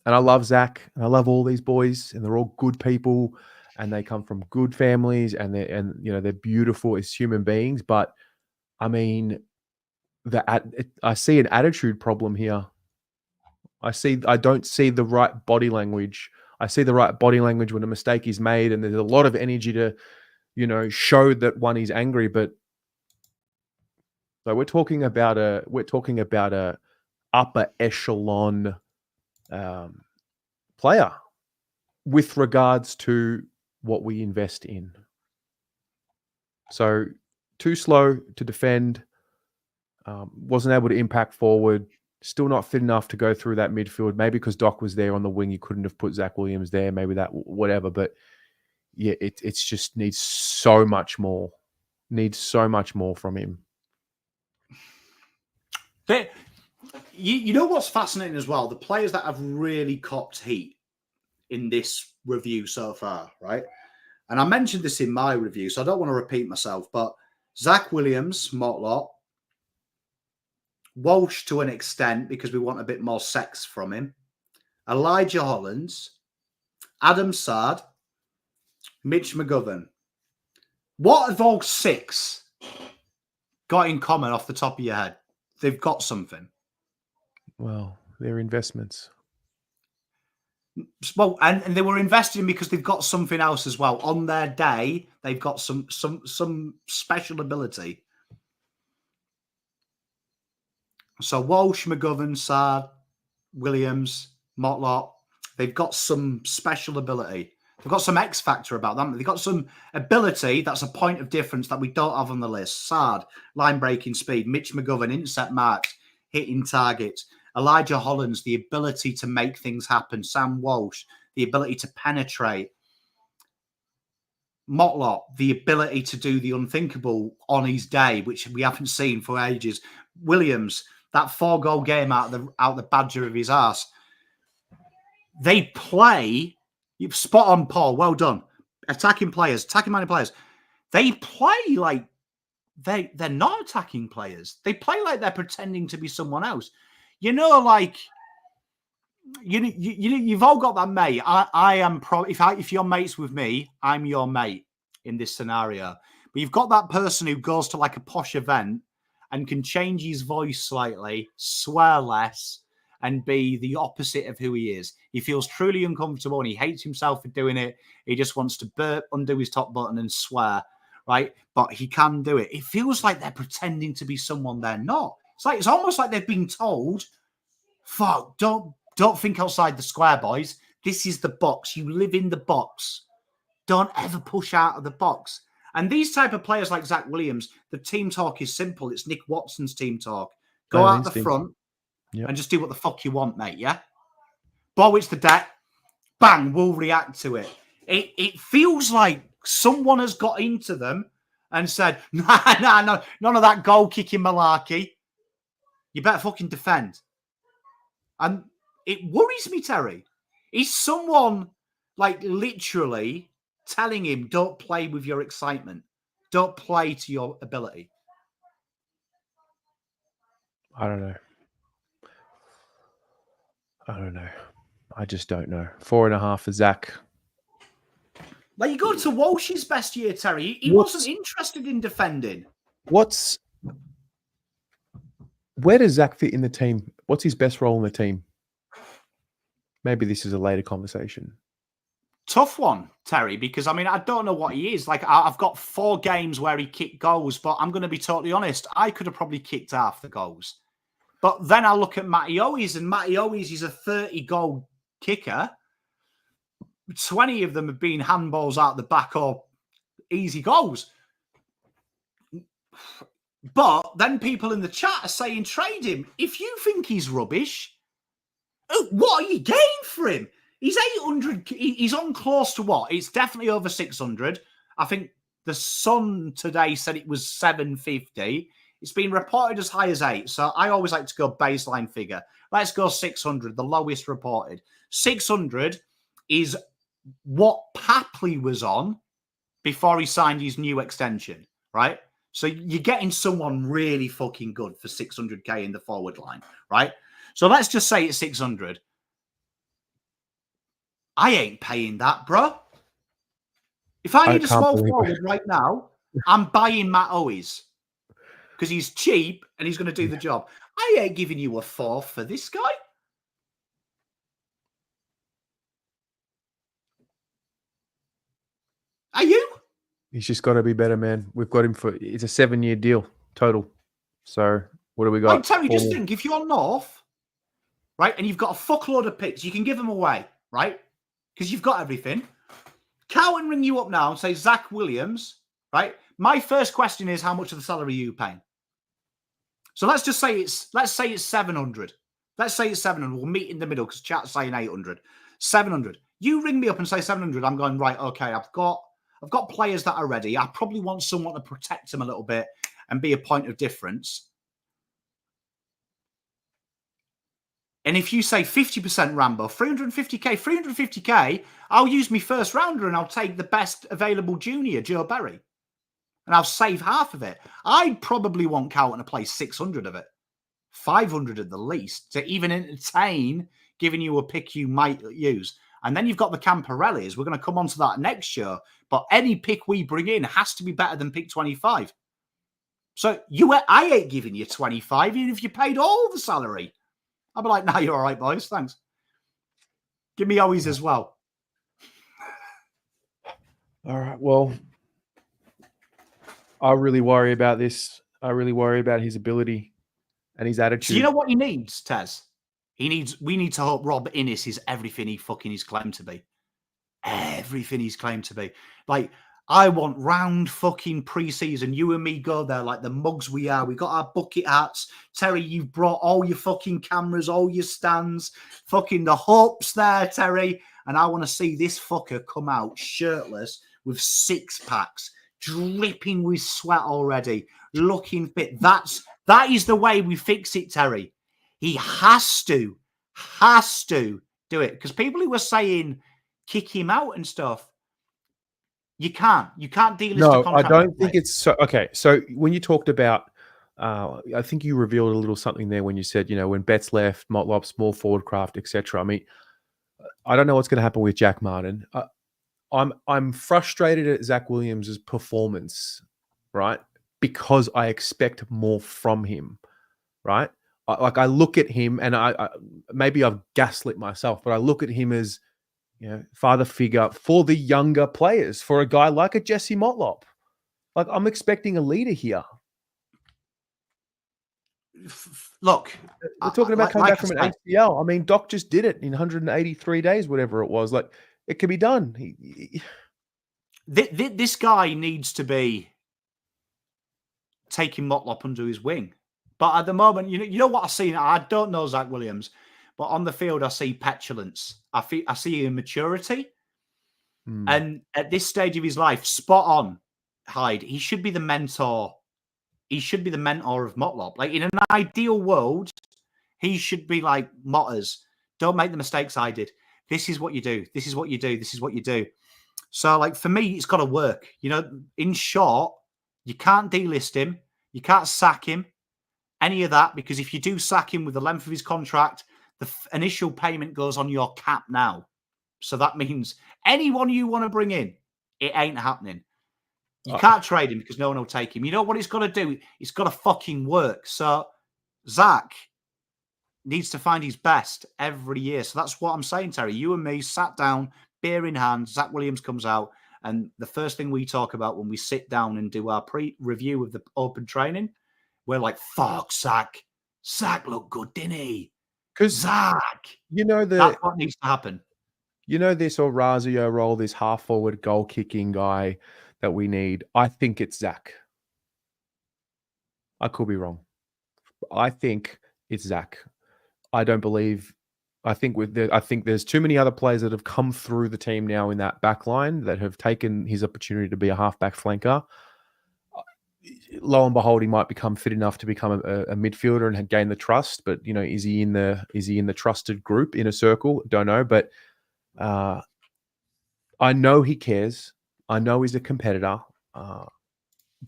And I love Zach, and I love all these boys, and they're all good people, and they come from good families, and they're beautiful as human beings. But I mean, I see an attitude problem here. I don't see the right body language. I see the right body language when a mistake is made, and there's a lot of energy to, show that one is angry. But so we're talking about a upper echelon player with regards to what we invest in. So too slow to defend, wasn't able to impact forward, still not fit enough to go through that midfield. Maybe because Doc was there on the wing, you couldn't have put Zack Williams there. Maybe that, whatever. But yeah, it's just needs so much more. Needs so much more from him. But you know what's fascinating as well? The players that have really copped heat in this review so far, right? And I mentioned this in my review, so I don't want to repeat myself, but Zack Williams, Motlop, Walsh to an extent because we want a bit more sex from him, Elijah Hollands, Adam Saad, Mitch McGovern. What have all six got in common off the top of your head? They've got something. Well, they're investments. Well, and they were investing because they've got something else as well. On their day, they've got some special ability. So Walsh, McGovern, Saad, Williams, Motlop, they've got some special ability. They've got some X factor about them. They've got some ability that's a point of difference that we don't have on the list. Saad, line breaking speed. Mitch McGovern, intercept marks, hitting targets. Elijah Hollands, the ability to make things happen. Sam Walsh, the ability to penetrate. Motlop, the ability to do the unthinkable on his day, which we haven't seen for ages. Williams, that 4-goal game out the badger of his arse. They play, you've spot on, Paul. Well done. Attacking minded players. They play like they're not attacking players. They play like they're pretending to be someone else. You know, like you've all got that mate. I am probably if you're mates with me, I'm your mate in this scenario. But you've got that person who goes to like a posh event and can change his voice slightly, swear less, and be the opposite of who he is. He feels truly uncomfortable and he hates himself for doing it. He just wants to burp, undo his top button and swear, right? But he can do it. It feels like they're pretending to be someone they're not. It's almost like they've been told, fuck, don't think outside the square, boys. This is the box. You live in the box. Don't ever push out of the box. And these type of players like Zack Williams, the team talk is simple. It's Nick Watson's team talk. Go out the front and just do what the fuck you want, mate, yeah? Ball it's the deck. Bang, we'll react to it. It feels like someone has got into them and said, no, none of that goal-kicking malarkey. You better fucking defend. And it worries me, Terry. Is someone, like, literally telling him, don't play with your excitement. Don't play to your ability? I don't know. I just don't know. 4.5 for Zack. Like, you go to Walsh's best year, Terry. He wasn't interested in defending. Where does Zack fit in the team? What's his best role in the team? Maybe this is a later conversation. Tough one, Terry, because, I mean, I don't know what he is. Like, I've got 4 games where he kicked goals, but I'm going to be totally honest. I could have probably kicked half the goals. But then I look at Matty Owies, and Matty Owies is a 30-goal kicker. 20 of them have been handballs out the back or easy goals. But then people in the chat are saying, trade him. If you think he's rubbish, what are you getting for him? He's 800. He's on close to what? It's definitely over 600. I think the Sun today said it was 750. It's been reported as high as 8. So I always like to go baseline figure. Let's go 600, the lowest reported. 600 is what Papley was on before he signed his new extension, right? So you're getting someone really fucking good for 600k in the forward line, right? So let's just say it's 600. I ain't paying that, bro. If I need a small forward right now, I'm buying Matt Owies because he's cheap and he's going to do the job. I ain't giving you a 4 for this guy. Are you? He's just got to be better, man. We've got him for, it's a 7-year deal total. So what do we got? Like, Terry, just think, if you're North, right, and you've got a fuckload of picks, you can give them away, right? Because you've got everything. Cowan ring you up now and say, Zack Williams, right? My first question is, how much of the salary are you paying? So let's say it's 700. Let's say it's 700. We'll meet in the middle because chat's saying 800. 700. You ring me up and say 700. I'm going, right, okay, I've got players that are ready. I probably want someone to protect them a little bit and be a point of difference. And if you say 50% Rambo, 350k, I'll use my first rounder and I'll take the best available junior, Joe Berry. And I'll save half of it. I'd probably want Carlton to play 600 of it. 500 at the least to even entertain giving you a pick you might use. And then you've got the Camparellis. We're going to come on to that next show. But any pick we bring in has to be better than pick 25. So I ain't giving you 25, even if you paid all the salary. I'll be like, nah, you're all right, boys. Thanks. Give me Owies as well. All right. Well, I really worry about this. I really worry about his ability and his attitude. So you know what he needs, Tez? We need to hope Rob Innes is everything he fucking is claimed to be. Everything he's claimed to be. Like, I want round fucking preseason. You and me go there like the mugs we are. We got our bucket hats. Terry, you've brought all your fucking cameras, all your stands, fucking the hopes there, Terry. And I want to see this fucker come out shirtless with 6 packs, dripping with sweat already, looking fit. That's That is the way we fix it, Terry. He has to do it. Because people who were saying kick him out and stuff, you can't delist a contract. I don't think it's so. Okay, so when you talked about, I think you revealed a little something there when you said, when Betts left, Motlop, small forward craft, etc. I mean, I don't know what's going to happen with Jack Martin. I'm frustrated at Zack Williams' performance, right? Because I expect more from him, right? I look at him, and I maybe I've gaslit myself, but I look at him as father figure for the younger players, for a guy like a Jesse Motlop. Like, I'm expecting a leader here. Look, we're talking about coming back from an ACL. I mean, Doc just did it in 183 days, whatever it was. Like, it can be done. This guy needs to be taking Motlop under his wing. But at the moment, you know what I see? I don't know Zack Williams, but on the field, I see petulance. I see immaturity. And at this stage of his life, spot on, Hyde. He should be the mentor. He should be the mentor of Motlop. Like, in an ideal world, he should be like, Motters, don't make the mistakes I did. This is what you do. This is what you do. This is what you do. So, like, for me, it's got to work. In short, you can't delist him. You can't sack him. Any of that, because if you do sack him with the length of his contract, the initial payment goes on your cap now. So that means anyone you want to bring in, it ain't happening. You can't trade him because no one will take him. You know what it's got to do? It's got to fucking work. So Zack needs to find his best every year. So that's what I'm saying, Terry. You and me sat down, beer in hand. Zack Williams comes out. And the first thing we talk about when we sit down and do our pre-review of the open training, we're like, fuck, Zack. Zack looked good, didn't he? Because Zack. that's what needs to happen. This Orazio role, this half-forward goal-kicking guy that we need. I think it's Zack. I could be wrong. I think it's Zack. I don't believe. I think there's too many other players that have come through the team now in that back line that have taken his opportunity to be a half-back flanker. Lo and behold, he might become fit enough to become a midfielder and gain the trust. But is he in the trusted group, inner circle? Don't know. But I know he cares. I know he's a competitor.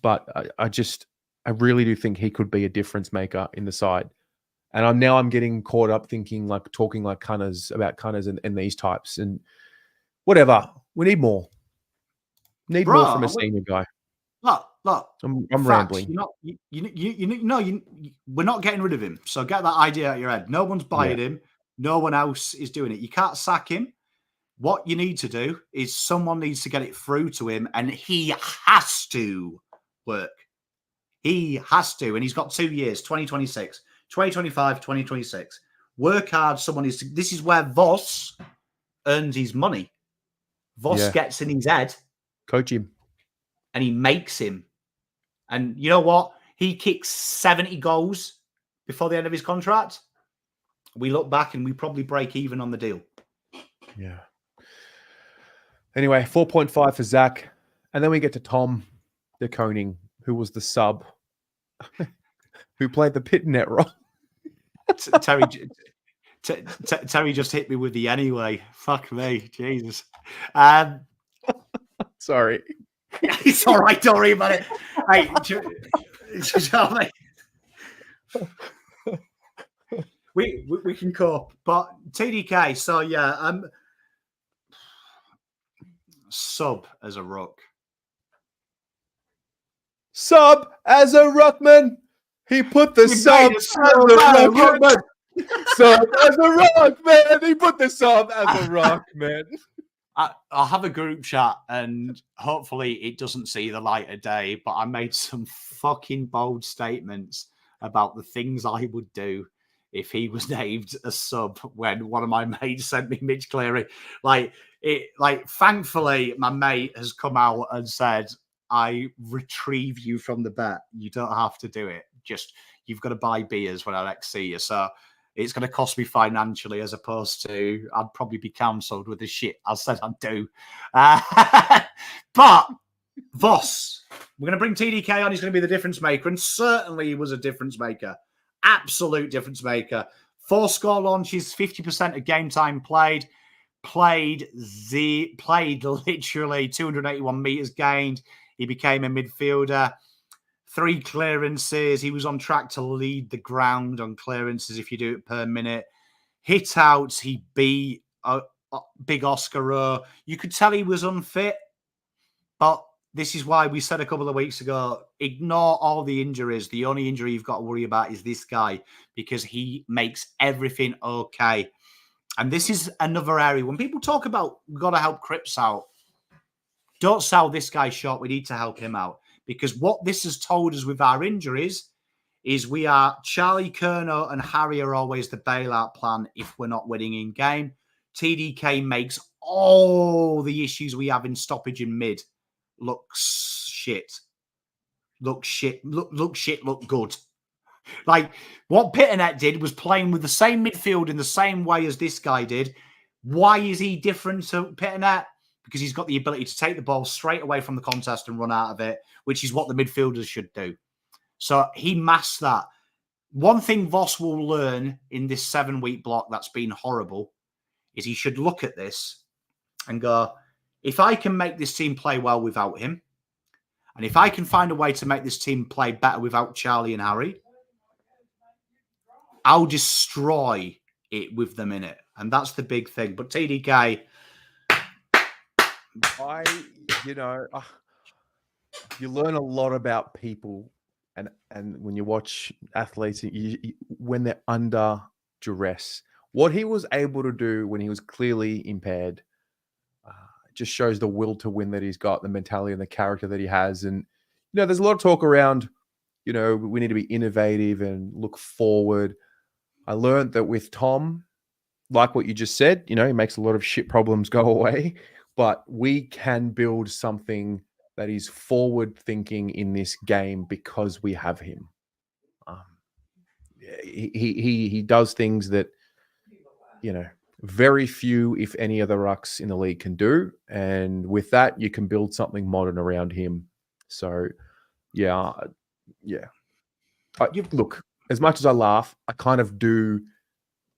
But I really do think he could be a difference maker in the side. And I'm getting caught up talking like Cunners about Cunners and these types and whatever. We need more. More from a senior guy. Look. I'm rambling. We're not getting rid of him. So get that idea out of your head. No one's buying him. No one else is doing it. You can't sack him. What you need to do is someone needs to get it through to him, and he has to work. He has to, and he's got 2 years, 2026, 2025, 2026. Work hard. This is where Voss earns his money. Voss gets in his head. Coach him. And he makes him. And you know what? He kicks 70 goals before the end of his contract. We look back and we probably break even on the deal. Yeah. Anyway, 4.5 for Zack. And then we get to Tom, the Koning, who was the sub, who played the Pittonet role. Terry just hit me with the anyway. Fuck me. Jesus. Sorry. It's all right. Don't worry about it. Hey, we can cope. But TDK, so yeah, sub as a ruck. Sub as a ruckman. He put the sub as a ruckman. Sub as a ruckman. He put the sub as a ruckman. I'll have a group chat and hopefully it doesn't see the light of day, but I made some fucking bold statements about the things I would do if he was named a sub when one of my mates sent me Mitch Cleary. Thankfully, my mate has come out and said, I retrieve you from the bet. You don't have to do it. Just, you've got to buy beers when I next see you. So it's going to cost me financially as opposed to I'd probably be cancelled with the shit I said I'd do. But Voss. We're going to bring TDK on. He's going to be the difference maker. And certainly he was a difference maker. Absolute difference maker. 4 score launches, 50% of game time played. Played literally 281 meters gained. He became a midfielder. 3 clearances. He was on track to lead the ground on clearances if you do it per minute. Hit outs. He beat Big Oscar. You could tell he was unfit, but this is why we said a couple of weeks ago, ignore all the injuries. The only injury you've got to worry about is this guy because he makes everything okay. And this is another area. When people talk about we've got to help Cripps out, don't sell this guy short. We need to help him out because what this has told us with our injuries is we are Charlie, Kerno and Harry are always the bailout plan if we're not winning in game. TDK makes all the issues we have in stoppage and mid look shit. Look good. Like what Pittonet did was playing with the same midfield in the same way as this guy did. Why is he different to Pittonet? Because he's got the ability to take the ball straight away from the contest and run out of it, which is what the midfielders should do. So he masked that. One thing Voss will learn in this 7-week block that's been horrible is he should look at this and go, if I can make this team play well without him, and if I can find a way to make this team play better without Charlie and Harry, I'll destroy it with them in it. And that's the big thing. But TDK... you learn a lot about people and when you watch athletes, when they're under duress, what he was able to do when he was clearly impaired just shows the will to win that he's got, the mentality and the character that he has. And, there's a lot of talk around, we need to be innovative and look forward. I learned that with Tom, like what you just said, he makes a lot of shit problems go away, but we can build something that is forward thinking in this game because we have him. He does things that, very few, if any, other rucks in the league can do. And with that, you can build something modern around him. So, look, as much as I laugh, I kind of do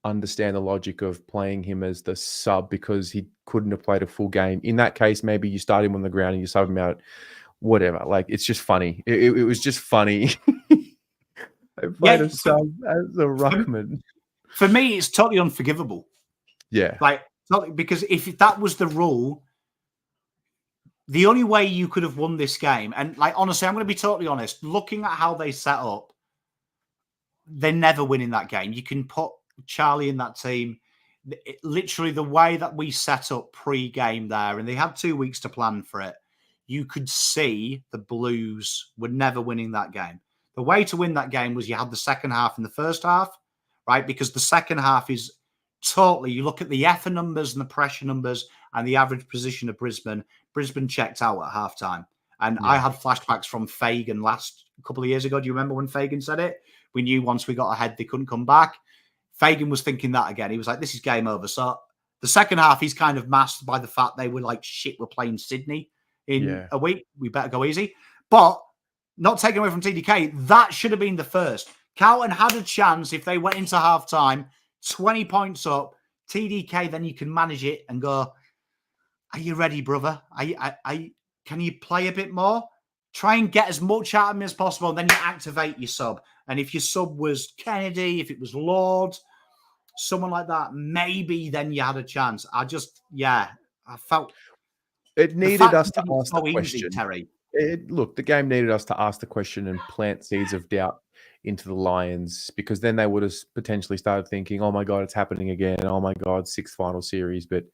understand the logic of playing him as the sub because he couldn't have played a full game. In that case, maybe you start him on the ground and you sub him out, whatever. Like, it's just funny. It was just funny. I played a sub as a ruckman. For me, it's totally unforgivable. Yeah. Because if that was the rule, the only way you could have won this game, and honestly, I'm going to be totally honest, looking at how they set up, they're never winning that game. You can put Charlie in that team. Literally the way that we set up pre-game there, and they had 2 weeks to plan for it, you could see the Blues were never winning that game. The way to win that game was you had the second half and the first half, right? Because the second half is totally, you look at the effort numbers and the pressure numbers and the average position of Brisbane. Brisbane checked out at halftime. And I had flashbacks from Fagan last couple of years ago. Do you remember when Fagan said it? We knew once we got ahead, they couldn't come back. Fagan was thinking that again. He was like, this is game over. So the second half, he's kind of masked by the fact they were like, shit, we're playing Sydney in a week. We better go easy. But not taken away from TDK, that should have been the first. Carlton had a chance if they went into halftime, 20 points up. TDK, then you can manage it and go, are you ready, brother? Can you play a bit more? Try and get as much out of him as possible. And then you activate your sub. And if your sub was Kennedy, if it was Lord, someone like that, maybe then you had a chance. I felt it needed us to ask the question. Easy, Terry. The game needed us to ask the question and plant seeds of doubt into the Lions, because then they would have potentially started thinking, oh my God, it's happening again. Oh my God, 6th final series. But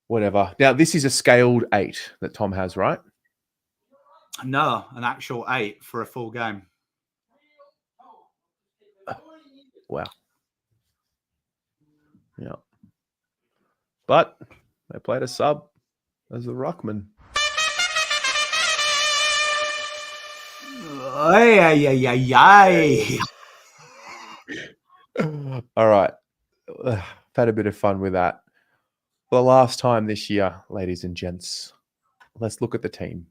whatever. Now, this is a scaled 8 that Tom has, right? No, an actual 8 for a full game. Wow. Yeah. But they played a sub as a ruckman. All right. I've had a bit of fun with that. For the last time this year, ladies and gents, let's look at the team.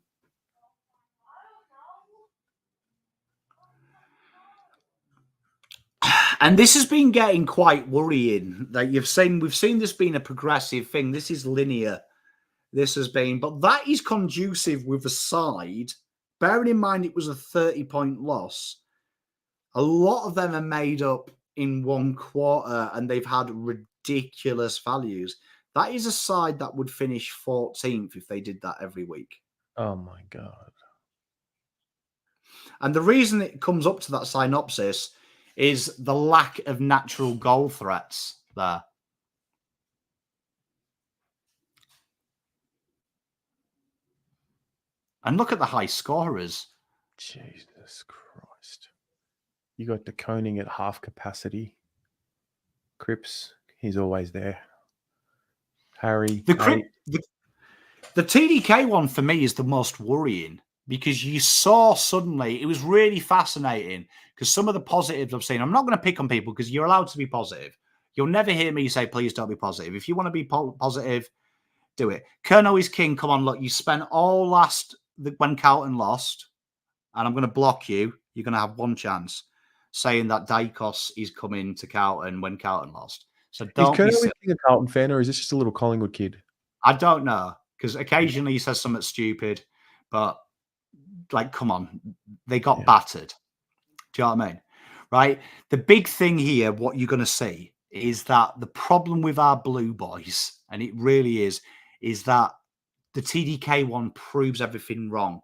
And this has been getting quite worrying. Like we've seen this being a progressive thing. This is linear. This has been, but that is conducive with a side. Bearing in mind it was a 30-point loss. A lot of them are made up in one quarter, and they've had ridiculous values. That is a side that would finish 14th if they did that every week. Oh my God. And the reason it comes up to that synopsis is the lack of natural goal threats there. And look at the high scorers. Jesus Christ. You got the Koning at half capacity. Cripps, he's always there. Harry. The TDK one for me is the most worrying because you saw suddenly, it was really fascinating because some of the positives I've seen, I'm not going to pick on people because you're allowed to be positive. You'll never hear me say, please don't be positive. If you want to be positive, do it. Colonel is king. Come on, look, you spent all when Carlton lost, and I'm going to block you. You're going to have one chance saying that Dacos is coming to Carlton when Carlton lost. So don't be silly. Is a Carlton fan, or is this just a little Collingwood kid? I don't know, because occasionally he says something stupid, but like, come on, they got battered. Do you know what I mean? Right? The big thing here, what you're going to see is that the problem with our blue boys, and it really is that the TDK one proves everything wrong.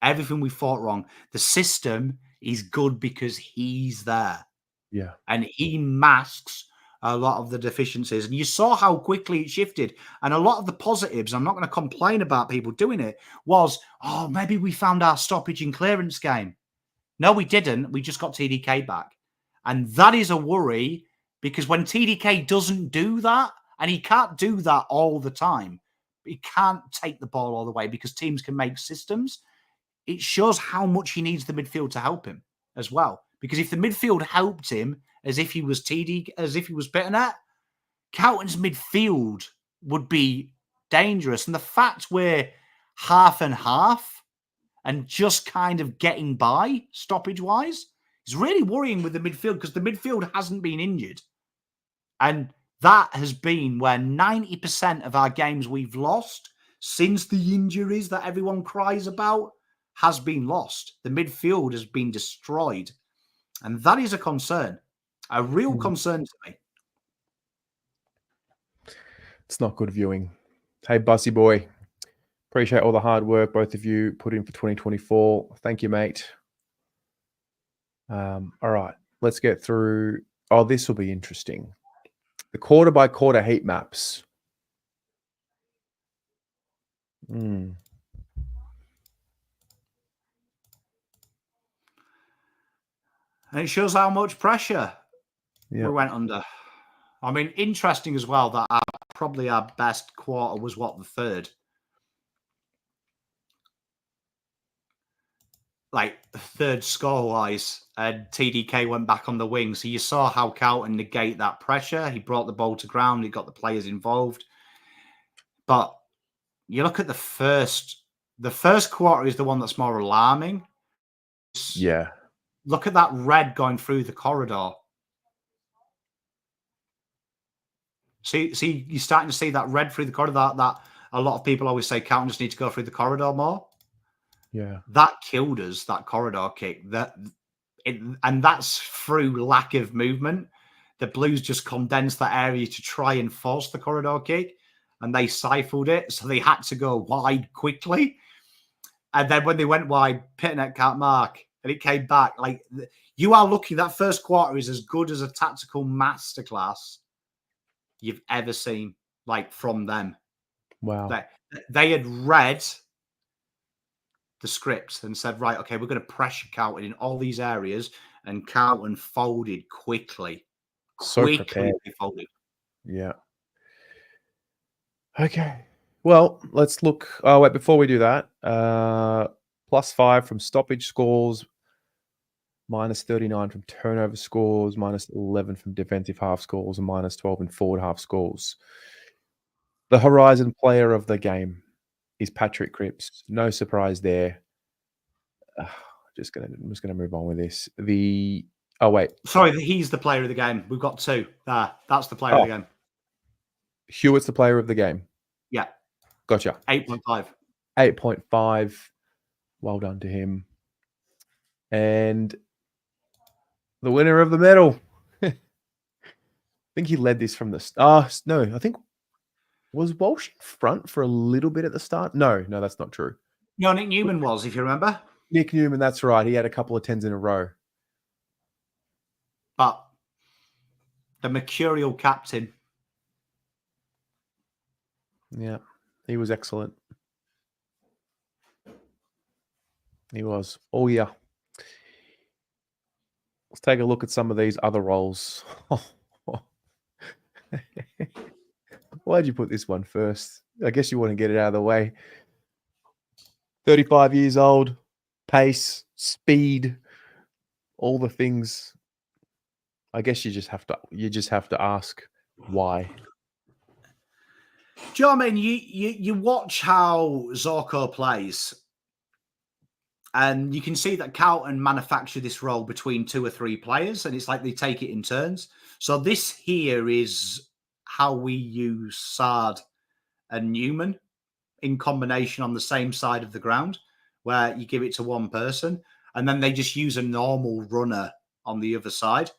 Everything we thought wrong. The system is good because he's there. Yeah. And he masks a lot of the deficiencies. And you saw how quickly it shifted. And a lot of the positives, I'm not going to complain about people doing it, was, oh, maybe we found our stoppage and clearance game. No, we didn't. We just got TDK back. And that is a worry because when TDK doesn't do that, and he can't do that all the time, he can't take the ball all the way because teams can make systems. It shows how much he needs the midfield to help him as well. Because if the midfield helped him as if he was Pittonet, Carlton's midfield would be dangerous. And the fact we're half and half and just kind of getting by stoppage-wise is really worrying with the midfield because the midfield hasn't been injured. And that has been where 90% of our games we've lost since the injuries that everyone cries about has been lost. The midfield has been destroyed. And that is a concern, a real concern to me. It's not good viewing. Hey, Bussy boy. Appreciate all the hard work both of you put in for 2024. Thank you, mate. All right, let's get through. Oh, this will be interesting. The quarter-by-quarter heat maps. And it shows how much pressure we went under. I mean, interesting as well that probably our best quarter was the third. Like third score-wise, and TDK went back on the wing. So you saw how Carlton negate that pressure. He brought the ball to ground. He got the players involved. But you look at the first quarter is the one that's more alarming. Yeah. Look at that red going through the corridor. See, you're starting to see that red through the corridor. That a lot of people always say Carlton just need to go through the corridor more. Yeah, that killed us. That corridor kick. And that's through lack of movement. The Blues just condensed that area to try and force the corridor kick, and they stifled it. So they had to go wide quickly. And then when they went wide, Pittonet can't mark. And it came back. Like, you are lucky that first quarter is as good as a tactical masterclass you've ever seen, like, from them. Wow. They had read the script and said, right, okay, we're going to pressure Carlton in all these areas. And Carlton folded quickly. Quickly folded. Yeah. Okay. Well, let's look. Oh, wait, before we do that, +5 from stoppage scores, -39 from turnover scores, -11 from defensive half scores, and -12 in forward half scores. The Horizon player of the game. is Patrick Cripps. No surprise there. I'm just gonna move on with this. Sorry, he's the player of the game. We've got two. That's the player of the game. Hewett's the player of the game. Yeah. Gotcha. 8.5. 8.5. Well done to him. And the winner of the medal. I think he led this from the start. No, I think was Walsh in front for a little bit at the start? No, that's not true. No, Nick Newman was, if you remember. Nick Newman, that's right. He had a couple of 10s in a row. But the mercurial captain. Yeah, he was excellent. He was. Oh, yeah. Let's take a look at some of these other roles. Why'd you put this one first? I guess you want to get it out of the way. 35 years old, pace, speed, all the things. I guess you just have to ask why. Do you know what I mean? You watch how Zorko plays, and you can see that Carlton manufacture this role between 2 or 3 players, and it's like they take it in turns. So this here is how we use Saad and Newman in combination on the same side of the ground, where you give it to one person, and then they just use a normal runner on the other side.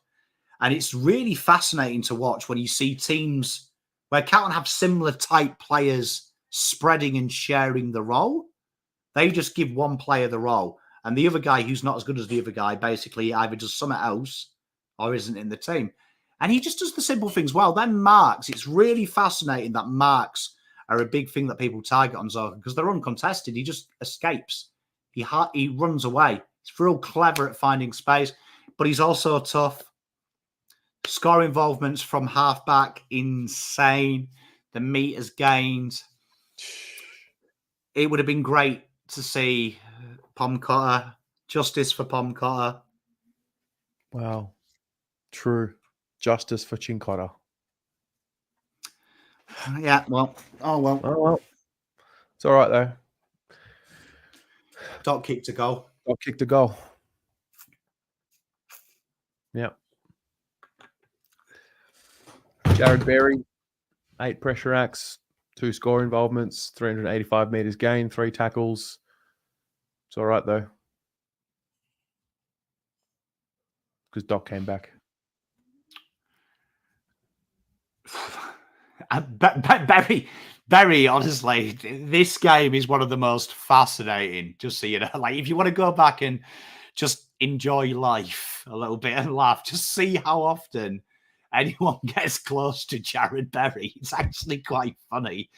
And it's really fascinating to watch when you see teams where Carlton have similar type players spreading and sharing the role. They just give one player the role, and the other guy who's not as good as the other guy basically either does something else or isn't in the team. And he just does the simple things well. Then marks, it's really fascinating that marks are a big thing that people target on Zorko because they're uncontested. He just escapes. He runs away. He's real clever at finding space, but he's also tough. Score involvements from halfback, insane. The meters gained. It would have been great to see Pomcotter, justice for Pomcotter. Wow. True. Justice for Chincotta. Yeah, well. Oh, well. Oh, well. It's all right, though. Dot kick to goal. Dot kick to goal. Yeah. Jared Berry, 8 pressure acts, 2 score involvements, 385 meters gained, 3 tackles. It's all right, though. Because Doc came back. Berry, honestly, this game is one of the most fascinating, just so you know. Like, if you want to go back and just enjoy life a little bit and laugh, just see how often anyone gets close to Jared Berry. It's actually quite funny.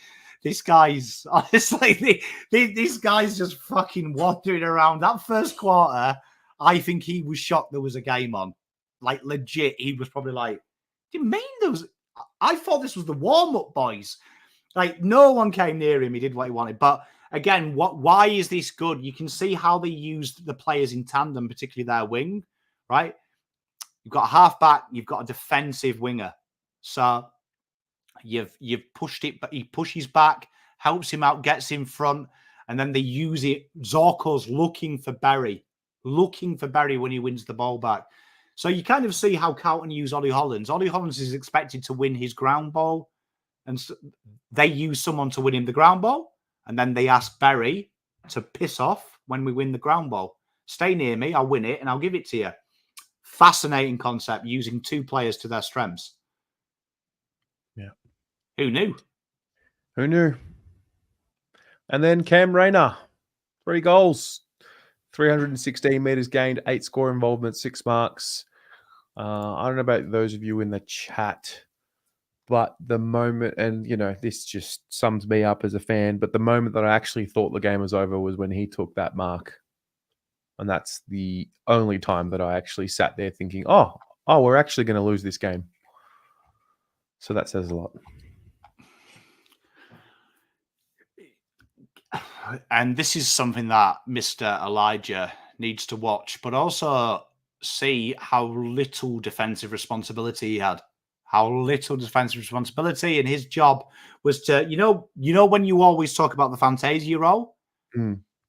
This guy's, honestly, this guy's just fucking wandering around. That first quarter, I think he was shocked there was a game on. Like, legit, he was probably like, do you mean there was... I thought this was the warm-up, boys. Like, no one came near him. He did what he wanted. But again, why is this good? You can see how they used the players in tandem, particularly their wing, right? You've got a halfback, you've got a defensive winger. So you've pushed it, but he pushes back, helps him out, gets in front, and then they use it. Zorko's looking for Berry when he wins the ball back. So you kind of see how Carlton use Ollie Hollands. Ollie Hollands is expected to win his ground ball, and so they use someone to win him the ground ball, and then they ask Berry to piss off when we win the ground ball. Stay near me, I'll win it, and I'll give it to you. Fascinating concept, using 2 players to their strengths. Yeah. Who knew? Who knew? And then Cam Rayner, 3 goals, 316 meters gained, 8 score involvements, 6 marks. I don't know about those of you in the chat, but the moment, and you know, this just sums me up as a fan, but the moment that I actually thought the game was over was when he took that mark. And that's the only time that I actually sat there thinking, oh, we're actually going to lose this game. So that says a lot. And this is something that Mr. Elijah needs to watch, but also see how little defensive responsibility he had. how little defensive responsibility, and his job was to, you know, when you always talk about the Fantasia role,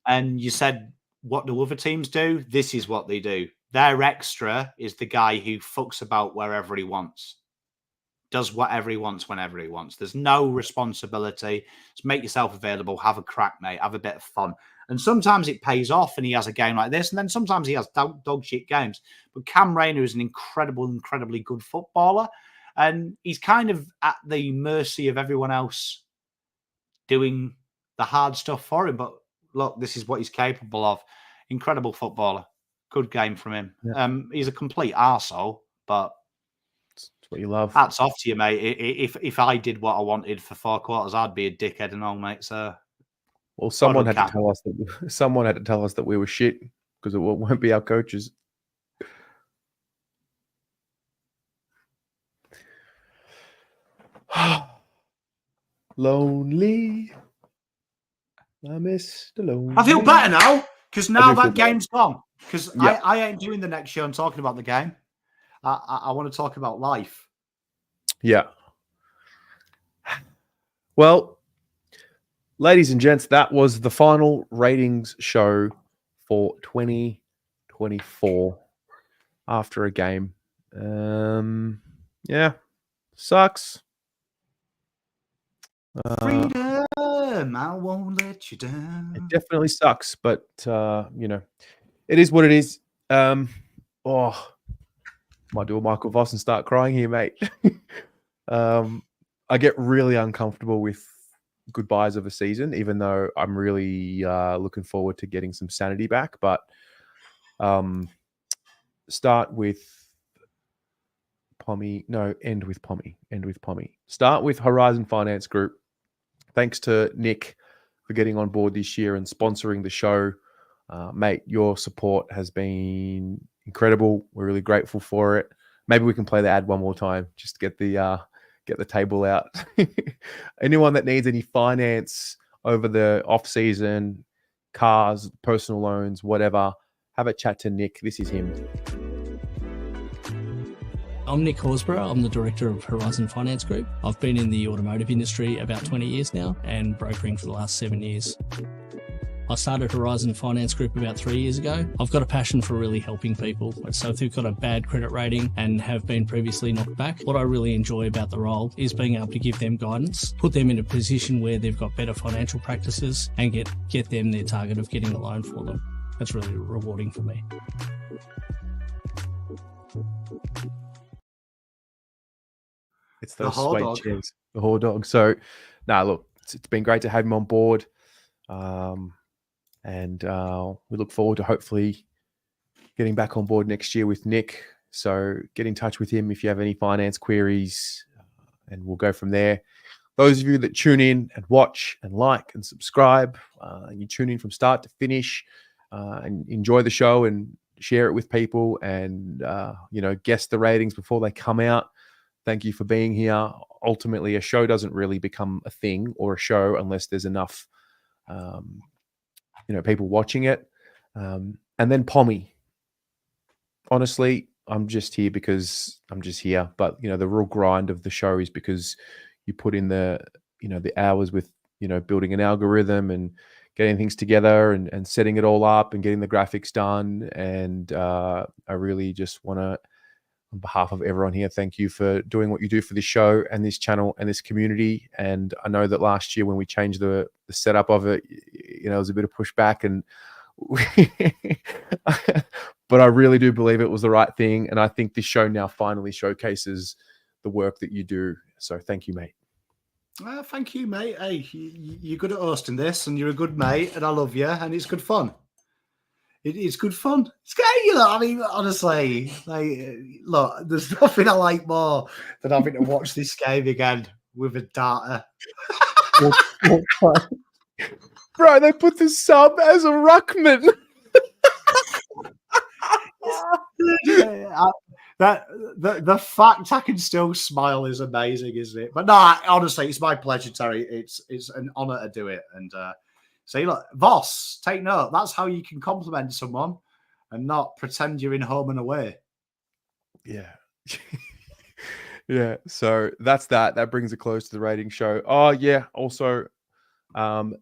and you said, what do other teams do? This is what they do. Their extra is the guy who fucks about wherever he wants, does whatever he wants whenever he wants. There's no responsibility. Just make yourself available, have a crack, mate, have a bit of fun. And sometimes it pays off and he has a game like this, and then sometimes he has dog shit games. But Cam Rayner is an incredibly good footballer, and he's kind of at the mercy of everyone else doing the hard stuff for him. But look, this is what he's capable of. Incredible footballer. Good game from him. Yeah. He's a complete arsehole, but that's what you love. Hats off to you, mate. If I did what I wanted for 4 quarters, I'd be a dickhead and all, mate. So, well, someone had to tell us that we were shit, because it won't be our coaches. Lonely. I miss the lonely. I feel better now, because now that game's gone. Because I ain't doing the next show and talking about the game. I want to talk about life. Yeah. Well, ladies and gents, that was the final ratings show for 2024 after a game. Yeah, sucks. Freedom, I won't let you down. It definitely sucks, but you know, it is what it is. Might do a Michael Voss and start crying here, mate. I get really uncomfortable with goodbyes of a season, even though I'm really looking forward to getting some sanity back. But start with Pommy. No, end with Pommy. End with Pommy. Start with Horizon Finance Group. Thanks to Nick for getting on board this year and sponsoring the show. Mate, your support has been incredible. We're really grateful for it. Maybe we can play the ad one more time, just to get the table out. Anyone that needs any finance over the off season, cars, personal loans, whatever, have a chat to Nick. This is him. I'm Nick Horsburgh. I'm the director of Horizon Finance Group. I've been in the automotive industry about 20 years now and brokering for the last 7 years. I started Horizon Finance Group about 3 years ago. I've got a passion for really helping people. So if they've got a bad credit rating and have been previously knocked back, what I really enjoy about the role is being able to give them guidance, put them in a position where they've got better financial practices and get them their target of getting a loan for them. That's really rewarding for me. It's those sweet chins, the whore dog. So, look, it's been great to have him on board. And we look forward to hopefully getting back on board next year with Nick. So get in touch with him if you have any finance queries, and we'll go from there. Those of you that tune in and watch and like and subscribe, and you tune in from start to finish, and enjoy the show and share it with people, and guess the ratings before they come out. Thank you for being here. Ultimately, a show doesn't really become a thing or a show unless there's enough people watching it. And then Pommy. Honestly, I'm just here because I'm just here. But, the real grind of the show is because you put in the hours with, building an algorithm and getting things together and setting it all up and getting the graphics done. And I really just want to, on behalf of everyone here, thank you for doing what you do for this show and this channel and this community. And I know that last year when we changed the setup of it, there was a bit of pushback, and but I really do believe it was the right thing. And I think this show now finally showcases the work that you do. So thank you, mate. Thank you, mate. Hey, you're good at hosting this, and you're a good mate, and I love you, and it's good fun. It's good fun. It's great, I mean, honestly, look, there's nothing I like more than having to watch this game again with a data. Bro, they put the sub as a ruckman. The fact I can still smile is amazing, isn't it? But no, honestly, it's my pleasure, Terry. It's an honour to do it, and. So look, Voss, take note. That's how you can compliment someone and not pretend you're in home and away. Yeah. Yeah, so that's that. That brings it close to the rating show. Oh, yeah. Also,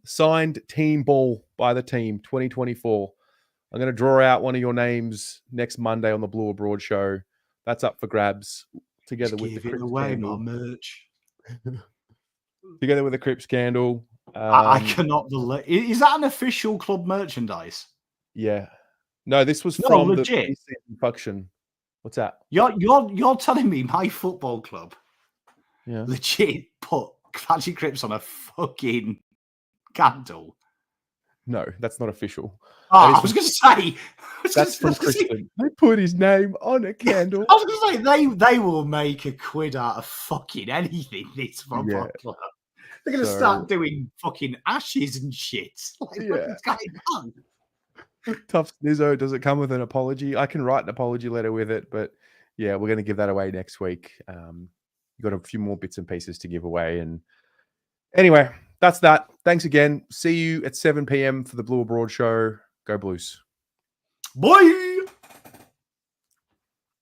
signed team ball by the team 2024. I'm going to draw out one of your names next Monday on the Blue Abroad show. That's up for grabs together Just with the give it Cripps away, candle. my merch. Together with the Cripps candle. I cannot believe. Is that an official club merchandise? Yeah. No, this was No, from legit. the pre-season function. What's that? You're telling me my football club legit put Fancy Cripps on a fucking candle? No, that's not official. I was going to say. That's from Christian. They put his name on a candle. I was going to say, they will make a quid out of fucking anything, this football club. They're going to start doing fucking ashes and shit. Like, what's going on? Tough Snizzo, does it come with an apology? I can write an apology letter with it, but yeah, we're going to give that away next week. You've got a few more bits and pieces to give away. And anyway, that's that. Thanks again. See you at 7 p.m. for the Blue Abroad show. Go Blues. Bye.